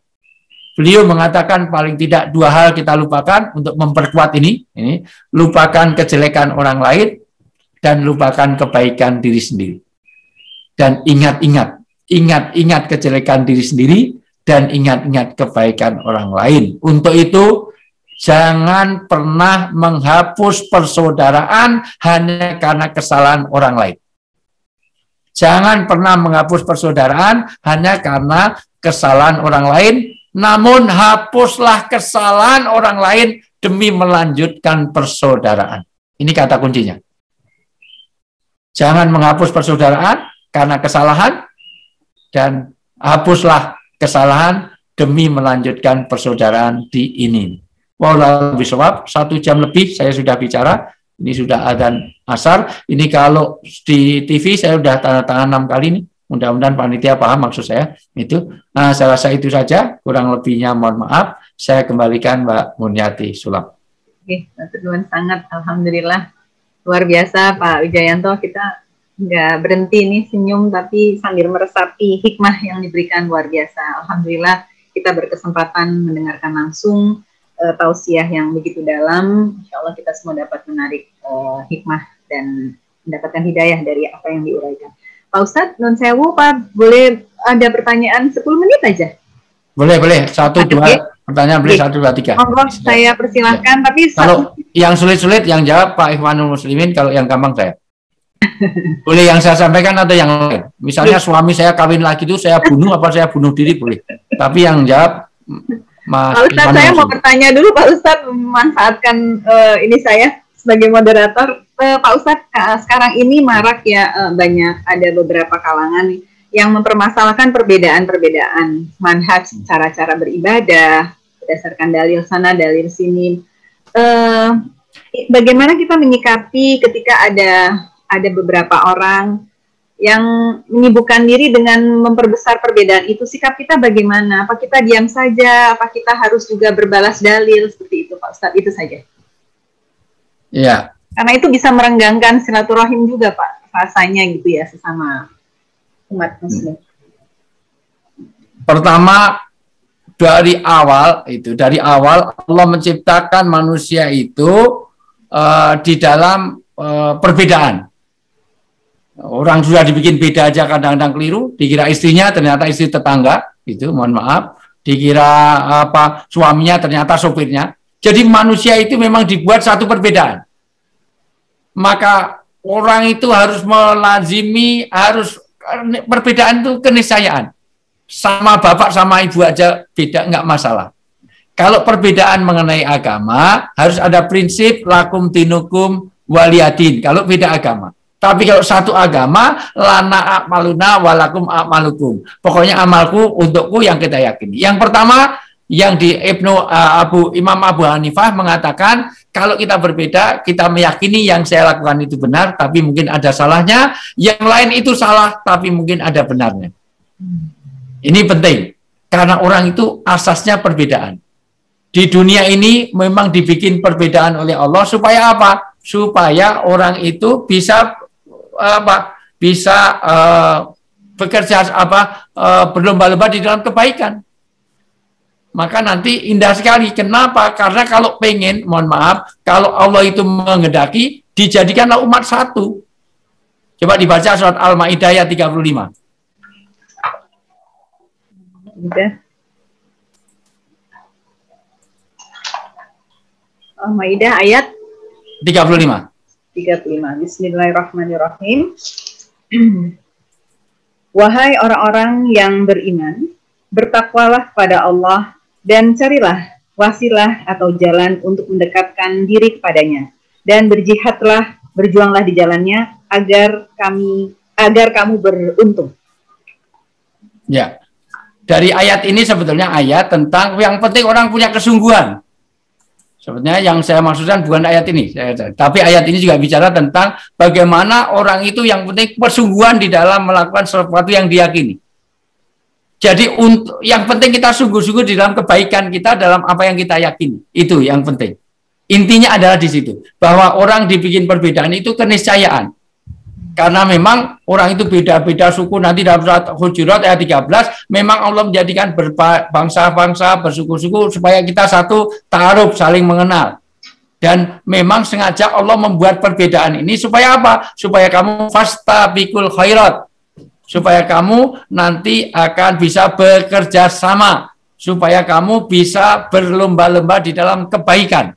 beliau mengatakan paling tidak 2 hal kita lupakan untuk memperkuat ini, lupakan kejelekan orang lain dan lupakan kebaikan diri sendiri. Dan ingat kejelekan diri sendiri dan ingat kebaikan orang lain. Untuk itu, jangan pernah menghapus persaudaraan hanya karena kesalahan orang lain. Jangan pernah menghapus persaudaraan hanya karena kesalahan orang lain, namun hapuslah kesalahan orang lain demi melanjutkan persaudaraan. Ini kata kuncinya. Jangan menghapus persaudaraan karena kesalahan, dan hapuslah kesalahan demi melanjutkan persaudaraan di ini. Wallahu bisawab, 1 jam lebih saya sudah bicara. Ini sudah adzan asar. Ini kalau di TV saya sudah tanda tangan 6 kali nih. Mudah-mudahan panitia paham maksud saya. Itu. Nah, saya rasa itu saja. Kurang lebihnya mohon maaf. Saya kembalikan Mbak Munyati Sulam.
Oke, teman sangat alhamdulillah. Luar biasa Pak Wijayanto. Kita nggak berhenti nih senyum tapi sambil meresapi hikmah yang diberikan, luar biasa. Alhamdulillah kita berkesempatan mendengarkan langsung tausiah yang begitu dalam. Insya Allah kita semua dapat menarik hikmah dan mendapatkan hidayah dari apa yang diuraikan. Pak Ustadz, non sewu, Pak, boleh ada pertanyaan 10 menit aja? Boleh. 1, 2 pertanyaan, boleh 1, 2, 3. Monggo, saya persilahkan. Ya. Tapi
kalau yang sulit-sulit yang jawab Pak Ikhwanul Muslimin, kalau yang gampang saya. Boleh yang saya sampaikan atau yang lain. Misalnya suami saya kawin lagi itu saya bunuh apa saya bunuh diri, boleh. Tapi yang jawab Mas
Pak Ustadz, saya mau bertanya dulu Pak Ustadz, memanfaatkan ini saya sebagai moderator. Pak Ustadz, sekarang ini marak ya, banyak ada beberapa kalangan yang mempermasalahkan perbedaan-perbedaan manhaj, cara-cara beribadah berdasarkan dalil sana, dalil sini. Bagaimana kita menyikapi ketika ada beberapa orang yang menyibukkan diri dengan memperbesar perbedaan itu? Sikap kita bagaimana? Apa kita diam saja? Apa kita harus juga berbalas dalil seperti itu, Pak Ustadz? Itu saja.
Iya.
Karena itu bisa merenggangkan silaturahim juga, Pak, rasanya gitu ya, sesama umat Muslim.
Pertama, dari awal Allah menciptakan manusia itu di dalam perbedaan. Orang sudah dibikin beda aja kadang-kadang keliru, dikira istrinya ternyata istri tetangga, gitu, mohon maaf, dikira suaminya ternyata sopirnya. Jadi manusia itu memang dibuat satu perbedaan. Maka orang itu harus melazimi, perbedaan itu keniscayaan. Sama bapak sama ibu aja beda, nggak masalah. Kalau perbedaan mengenai agama, harus ada prinsip lakum dinukum waliyadin, kalau beda agama. Tapi kalau satu agama, lana akmaluna walakum akmalukum. Pokoknya amalku untukku yang kita yakini. Yang pertama, Yang di Imam Abu Hanifah mengatakan kalau kita berbeda, kita meyakini yang saya lakukan itu benar, tapi mungkin ada salahnya. Yang lain itu salah, tapi mungkin ada benarnya. Ini penting, karena orang itu asasnya perbedaan. Di dunia ini memang dibikin perbedaan oleh Allah supaya apa? Supaya orang itu bisa bekerja berlomba-lomba di dalam kebaikan. Maka nanti indah sekali. Kenapa? Karena kalau pengen, mohon maaf, kalau Allah itu menghendaki, dijadikanlah umat satu. Coba dibaca surat Al-Maidah ayat 35.
Al-Maidah ayat
35.
Bismillahirrahmanirrahim. Wahai orang-orang yang beriman, bertakwalah pada Allah dan carilah wasilah atau jalan untuk mendekatkan diri kepadanya, dan berjihadlah, berjuanglah di jalannya agar kamu beruntung.
Ya, dari ayat ini sebetulnya ayat tentang yang penting orang punya kesungguhan. Sebetulnya yang saya maksudkan bukan ayat ini, tapi ayat ini juga bicara tentang bagaimana orang itu yang penting persungguhan di dalam melakukan sesuatu yang diyakini. Jadi yang penting kita sungguh-sungguh di dalam kebaikan kita, dalam apa yang kita yakini. Itu yang penting. Intinya adalah di situ, bahwa orang dibikin perbedaan itu keniscayaan. Karena memang orang itu beda-beda suku. Nanti dalam surat Hujurat ayat 13, memang Allah menjadikan berbangsa-bangsa, bersuku-suku supaya kita satu ta'aruf, saling mengenal. Dan memang sengaja Allah membuat perbedaan ini supaya apa? Supaya kamu fastabiqul khairat. Supaya kamu nanti akan bisa bekerja sama, supaya kamu bisa berlomba-lomba di dalam kebaikan.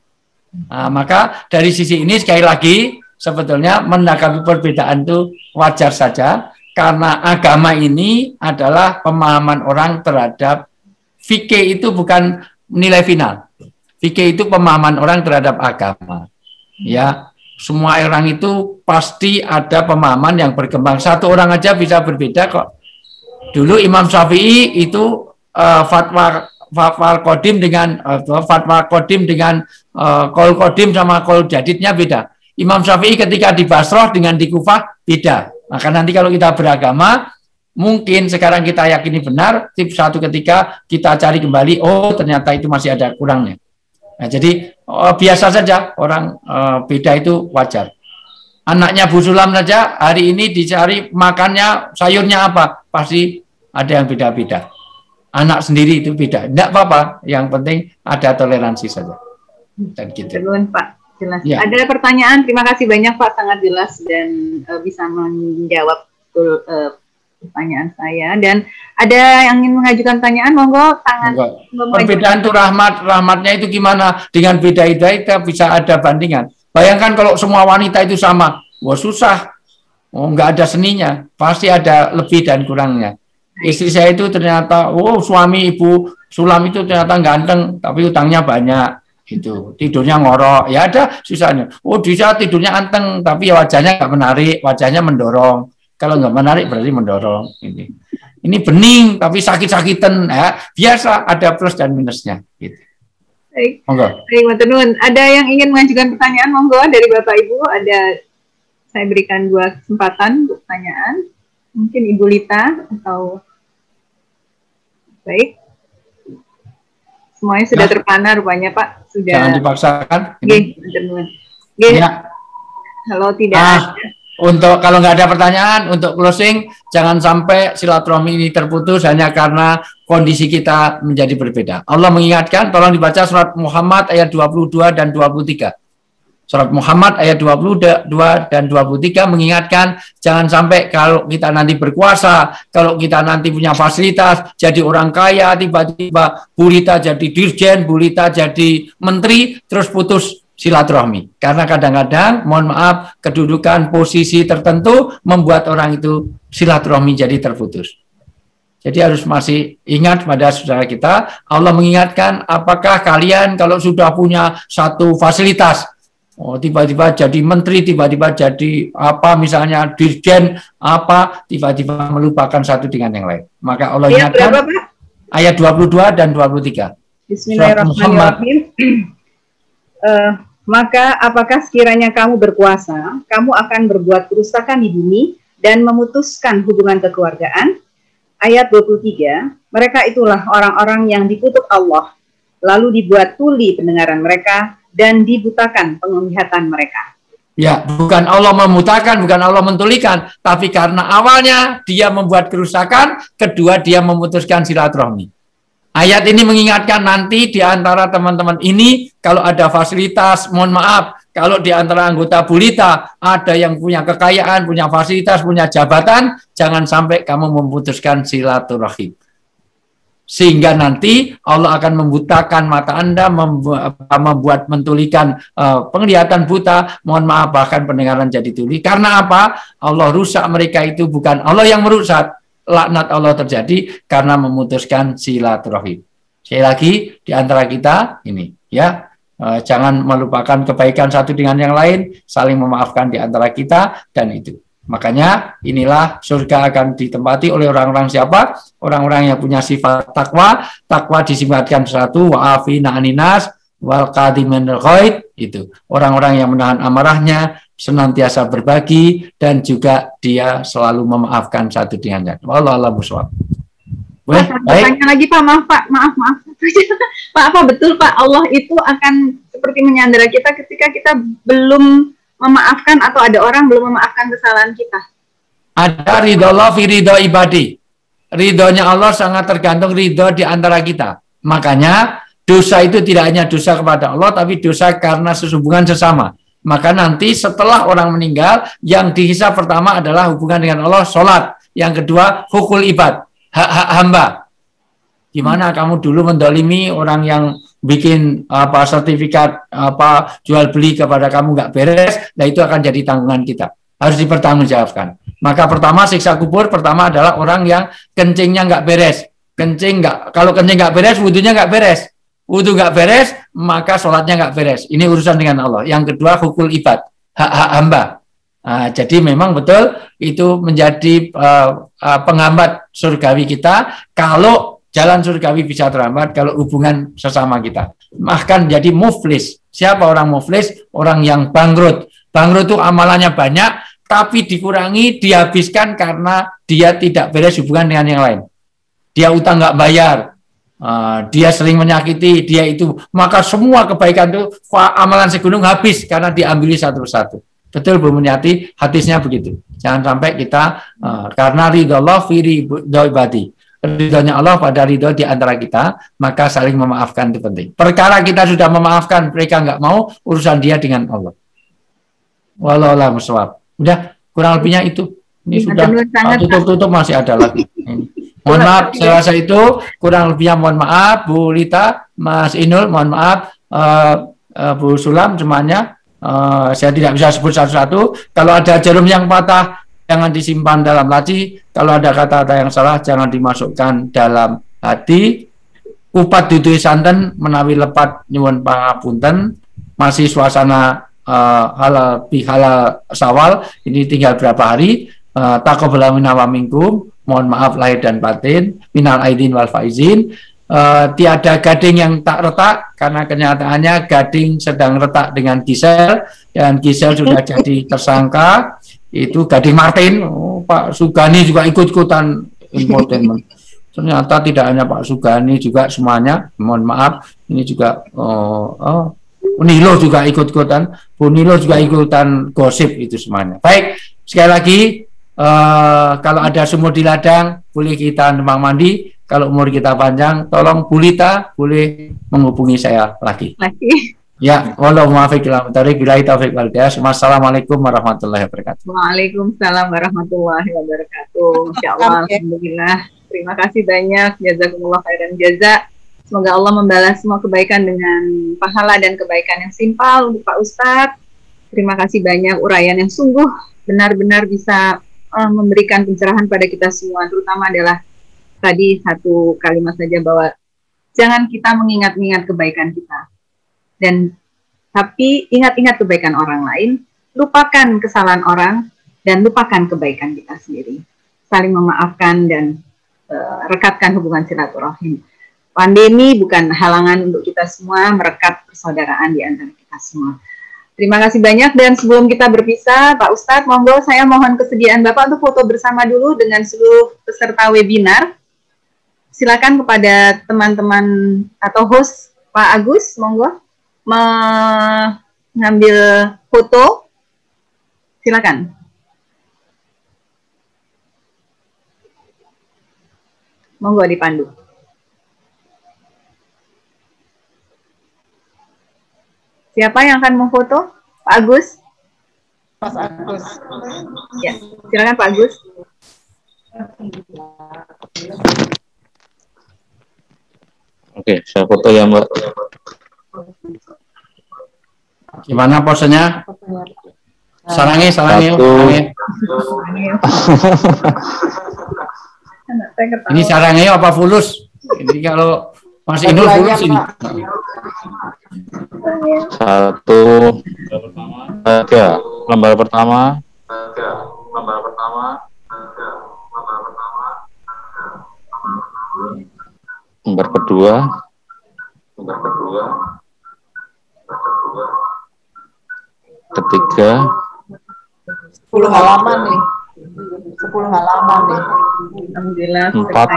Nah, maka dari sisi ini sekali lagi sebetulnya menanggapi perbedaan itu wajar saja, karena agama ini adalah pemahaman orang terhadap fikih. Itu bukan nilai final. Fikih itu pemahaman orang terhadap agama. Ya. Semua orang itu pasti ada pemahaman yang berkembang. Satu orang aja bisa berbeda kok. Dulu Imam Syafi'i itu fatwa Qadim dengan qaul Qadim sama qaul Jadidnya beda. Imam Syafi'i ketika di Basrah dengan di Kufah beda. Maka nanti kalau kita beragama, mungkin sekarang kita yakini benar, suatu ketika kita cari kembali, oh ternyata itu masih ada kurangnya. Nah, jadi biasa saja orang beda itu wajar. Anaknya Bu Sulam saja hari ini dicari makannya sayurnya apa, pasti ada yang beda-beda. Anak sendiri itu beda, tidak apa-apa. Yang penting ada toleransi saja. Dan gitu.
Betul, Pak. Jelas.
Ya.
Ada pertanyaan? Terima kasih banyak Pak, sangat jelas dan bisa menjawab pertanyaan saya. Dan ada yang ingin mengajukan pertanyaan, monggo tangan.
Perbedaan itu rahmatnya itu gimana? Dengan beda itu bisa ada bandingan. Bayangkan kalau semua wanita itu sama, wah susah. Oh, nggak ada seninya, pasti ada lebih dan kurangnya. Istri saya itu ternyata, suami Ibu Sulam itu ternyata ganteng, tapi utangnya banyak. Gitu. Tidurnya ngorok, ya ada susahnya. Bisa tidurnya anteng, tapi wajahnya nggak menarik, wajahnya mendorong. Kalau nggak menarik berarti mendorong. Ini bening tapi sakit-sakitan, ya biasa, ada plus dan minusnya. Gitu.
Baik.
Monggo.
Baik, ada yang ingin mengajukan pertanyaan, monggo dari Bapak Ibu. Saya berikan 2 kesempatan untuk pertanyaan. Mungkin Ibu Lita atau baik. Semuanya sudah terpana rupanya Pak. Sudah. Jangan
dipaksakan.
Ya. Halo, tidak ada.
Untuk kalau nggak ada pertanyaan, untuk closing, jangan sampai silaturahmi ini terputus hanya karena kondisi kita menjadi berbeda. Allah mengingatkan, tolong dibaca surat Muhammad ayat 22 dan 23. Surat Muhammad ayat 22 dan 23 mengingatkan, jangan sampai kalau kita nanti berkuasa, kalau kita nanti punya fasilitas, jadi orang kaya, tiba-tiba Bulita jadi dirjen, Bulita jadi menteri, terus putus silaturahmi. Karena kadang-kadang, mohon maaf, kedudukan posisi tertentu membuat orang itu silaturahmi jadi terputus. Jadi harus masih ingat pada saudara kita, Allah mengingatkan, apakah kalian kalau sudah punya satu fasilitas, tiba-tiba jadi menteri, tiba-tiba jadi apa, misalnya dirjen, apa, tiba-tiba melupakan satu dengan yang lain. Maka Allah ingatkan, ayat 22 dan 23.
Bismillahirrahmanirrahim. Maka apakah sekiranya kamu berkuasa, kamu akan berbuat kerusakan di bumi dan memutuskan hubungan kekeluargaan? Ayat 23, mereka itulah orang-orang yang dikutuk Allah, lalu dibuat tuli pendengaran mereka dan dibutakan penglihatan mereka.
Ya, bukan Allah memutakan, bukan Allah mentulikan, tapi karena awalnya dia membuat kerusakan, kedua dia memutuskan silaturahmi. Ayat ini mengingatkan nanti di antara teman-teman ini, kalau ada fasilitas, mohon maaf, kalau di antara anggota Bulita ada yang punya kekayaan, punya fasilitas, punya jabatan, jangan sampai kamu memutuskan silaturahim. Sehingga nanti Allah akan membutakan mata Anda, membuat mentulikan penglihatan buta, mohon maaf bahkan pendengaran jadi tuli. Karena apa? Allah rusak mereka itu, bukan Allah yang merusak. Laknat Allah terjadi karena memutuskan silaturahim. Sekali lagi di antara kita ini ya, jangan melupakan kebaikan satu dengan yang lain, saling memaafkan di antara kita, dan itu. Makanya inilah surga akan ditempati oleh orang-orang siapa? Orang-orang yang punya sifat takwa. Takwa disifatkan satu, wa'afina aninas wal qadiminal ghaid, itu. Orang-orang yang menahan amarahnya, senantiasa berbagi, dan juga dia selalu memaafkan satu dengan yang lain. Wallahu a'lam bishawab.
Tanya lagi Pak, maaf. Pak, apa betul Pak Allah itu akan seperti menyandera kita ketika kita belum memaafkan, atau ada orang belum memaafkan kesalahan kita?
Ada ridho Allah fi ridho ibadi. Ridhonya Allah sangat tergantung ridho di antara kita. Makanya dosa itu tidak hanya dosa kepada Allah, tapi dosa karena sesubungan sesama. Maka nanti setelah orang meninggal, yang dihisab pertama adalah hubungan dengan Allah, sholat. Yang kedua, hukul ibad, hak-hak hamba. Gimana kamu dulu mendolimi orang yang bikin sertifikat jual beli kepada kamu nggak beres, nah itu akan jadi tanggungan kita. Harus dipertanggungjawabkan. Maka pertama siksa kubur pertama adalah orang yang kencingnya nggak beres. Kalau kencing nggak beres, wudhunya nggak beres. Wudhu nggak beres, maka sholatnya nggak beres. Ini urusan dengan Allah. Yang kedua, hukul ibad, hak-hak hamba. Jadi memang betul itu menjadi penghambat surgawi kita. Kalau jalan surgawi bisa terhambat, kalau hubungan sesama kita. Bahkan jadi muflis. Siapa orang muflis? Orang yang bangkrut. Bangkrut itu amalannya banyak, tapi dikurangi, dihabiskan karena dia tidak beres hubungan dengan yang lain. Dia utang nggak bayar. Dia sering menyakiti, dia itu, maka semua kebaikan itu amalan segunung habis karena diambil satu persatu. Betul Bu Munyati, hadisnya begitu. Jangan sampai kita karena ridho Allah fi ridho ibadi, ridhonya Allah pada ridho di antara kita, maka saling memaafkan itu penting. Perkara kita sudah memaafkan, mereka nggak mau, urusan dia dengan Allah. Wallahu a'lam bishawab. Udah, kurang lebihnya itu. Ini sudah tutup masih ada lagi. Mohon maaf, saya rasa itu kurang lebihnya mohon maaf Bu Lita, Mas Inul, mohon maaf Bu Sulam semuanya. Saya tidak bisa sebut satu-satu. Kalau ada jarum yang patah, jangan disimpan dalam laci. Kalau ada kata-kata yang salah, jangan dimasukkan dalam hati. Kupat dudui santen menawi lepat nyuwun pangapunten. Masih suasana halal bihalal Syawal, ini tinggal berapa hari. Taqabbal minna wa minkum. Mohon maaf lahir dan batin, minal aidin wal faizin. Tiada gading yang tak retak, karena kenyataannya gading sedang retak dengan Gisel, dan Gisel sudah jadi tersangka. Itu Gading Martin. Pak Sugani juga ikut-ikutan infotainment. Ternyata tidak hanya Pak Sugani, juga semuanya. Mohon maaf, ini juga Nilo juga ikut-ikutan, Bu Nilo juga ikutan gosip itu semuanya. Baik, sekali lagi. Kalau ada sumur di ladang, boleh kita numpang mandi. Kalau umur kita panjang, tolong Bu Lita boleh menghubungi saya lagi. Ya, wallahu muwaffiq ila aqwamit billahi taufiq wal hidayah. Wassalamualaikum warahmatullahi wabarakatuh.
Waalaikumsalam warahmatullahi wabarakatuh. Insyaallah, alhamdulillah. Terima kasih banyak, jazakumullah khairan jaza. Semoga Allah membalas semua kebaikan dengan pahala dan kebaikan yang simpel untuk Pak Ustadz. Terima kasih banyak, uraian yang sungguh benar-benar bisa memberikan pencerahan pada kita semua, terutama adalah tadi satu kalimat saja bahwa jangan kita mengingat-ingat kebaikan kita, tapi ingat-ingat kebaikan orang lain, lupakan kesalahan orang, dan lupakan kebaikan kita sendiri. Saling memaafkan dan rekatkan hubungan silaturahim. pandemi bukan halangan untuk kita semua merekat persaudaraan di antara kita semua. Terima kasih banyak, dan sebelum kita berpisah, Pak Ustadz, monggo saya mohon kesediaan Bapak untuk foto bersama dulu dengan seluruh peserta webinar. Silakan kepada teman-teman atau host Pak Agus, monggo mengambil foto. Silakan. Monggo dipandu. Siapa yang akan memfoto? Pak Agus?
Mas Agus.
Ya, silakan Pak Agus.
Oke, saya foto ya Mbak.
Gimana posenya? Sarangi. Ini sarangi apa fulus? Ini kalau masih Inul fulus ini.
1, 3, lembar pertama. Lembar kedua. Ketiga.
10 halaman nih. 10 halaman nih.
Alhamdulillah,
4.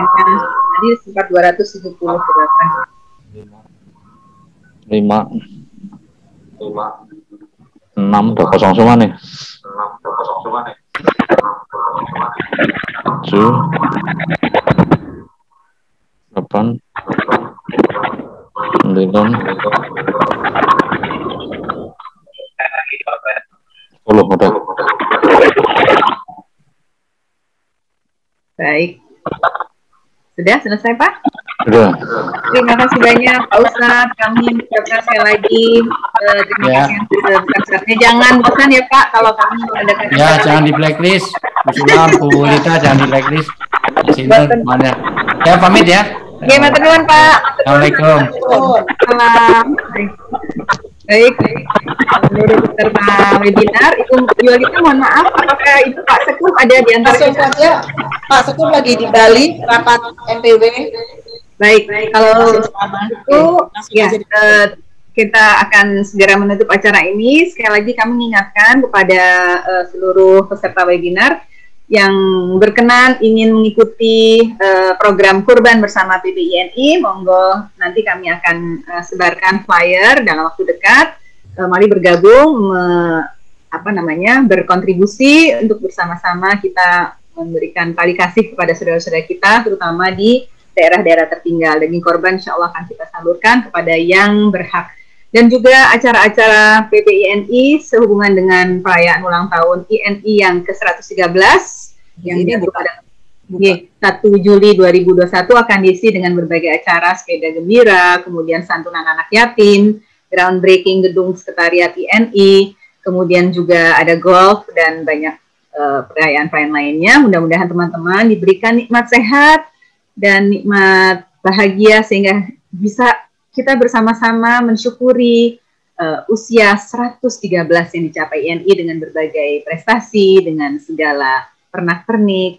tadi sempat 278.
5. 6 udah kosong semua nih. 7. 8. 9. 10 udah.
Baik. Sudah selesai, Pak?
Sudah.
Terima kasih banyak, Pak Ustadz. Kami mengucapkan sekali lagi terima kasih yang sebesar-besarnya. Jangan bosan ya, Pak, kalau kami mengadakan.
Ya, jangan di blacklist. Usulam, Bu Lita, jangan di blacklist. Sini mana? Ya, pamit ya.
Oke, matur nuwun, Pak.
Assalamualaikum.
Salam. Baik, seluruh peserta webinar, Ibu Yolita, mohon maaf, apakah Ibu Pak Sekuf ada di antara kita?
Saja, Pak Sekuf lagi di Bali, rapat MPW.
Baik, kalau itu ya kita akan segera menutup acara ini. Sekali lagi kami mengingatkan kepada seluruh peserta webinar yang berkenan ingin mengikuti program kurban bersama PBINI, monggo nanti kami akan sebarkan flyer dalam waktu dekat. Mari bergabung, berkontribusi untuk bersama-sama kita memberikan tali kasih kepada saudara-saudara kita, terutama di daerah-daerah tertinggal. Daging korban insya Allah akan kita salurkan kepada yang berhak. Dan juga acara-acara PPINI sehubungan dengan perayaan ulang tahun INI yang ke-113 yang jatuh pada 1 Juli 2021 akan diisi dengan berbagai acara sepeda gembira, kemudian santunan anak yatim, groundbreaking gedung sekretariat INI, kemudian juga ada golf dan banyak perayaan-perayaan lainnya. Mudah-mudahan teman-teman diberikan nikmat sehat dan nikmat bahagia sehingga bisa kita bersama-sama mensyukuri usia 113 yang dicapai INI dengan berbagai prestasi, dengan segala pernak-pernik,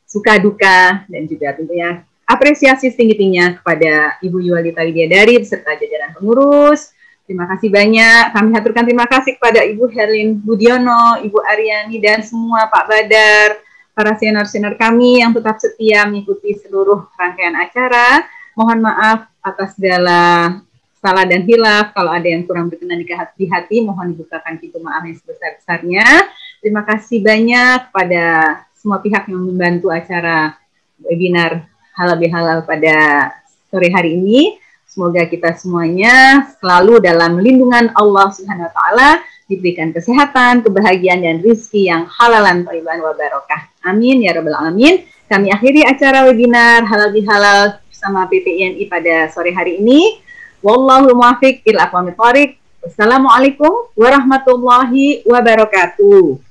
suka duka, dan juga tentunya apresiasi setinggi-tingginya kepada Ibu Yolita Widyadari beserta jajaran pengurus. Terima kasih banyak. Kami haturkan terima kasih kepada Ibu Herlin Budiono, Ibu Aryani, dan semua Pak Badar, para senior-senior kami yang tetap setia mengikuti seluruh rangkaian acara. Mohon maaf atas segala salah dan hilaf. Kalau ada yang kurang berkenan di hati, mohon dibukakan pintu maaf yang sebesar-besarnya. Terima kasih banyak kepada semua pihak yang membantu acara webinar Halal Bihalal pada sore hari ini. Semoga kita semuanya selalu dalam lindungan Allah Subhanahu wa Ta'ala, diberikan kesehatan, kebahagiaan, dan rezeki yang halalan, thayyiban, wa barokah. Amin ya rabbal alamin. Kami akhiri acara webinar Halal Bihalal bersama PPINI pada sore hari ini. Wallahu muwaffiq ila aqwamit thoriq. Wassalamualaikum warahmatullahi wabarakatuh.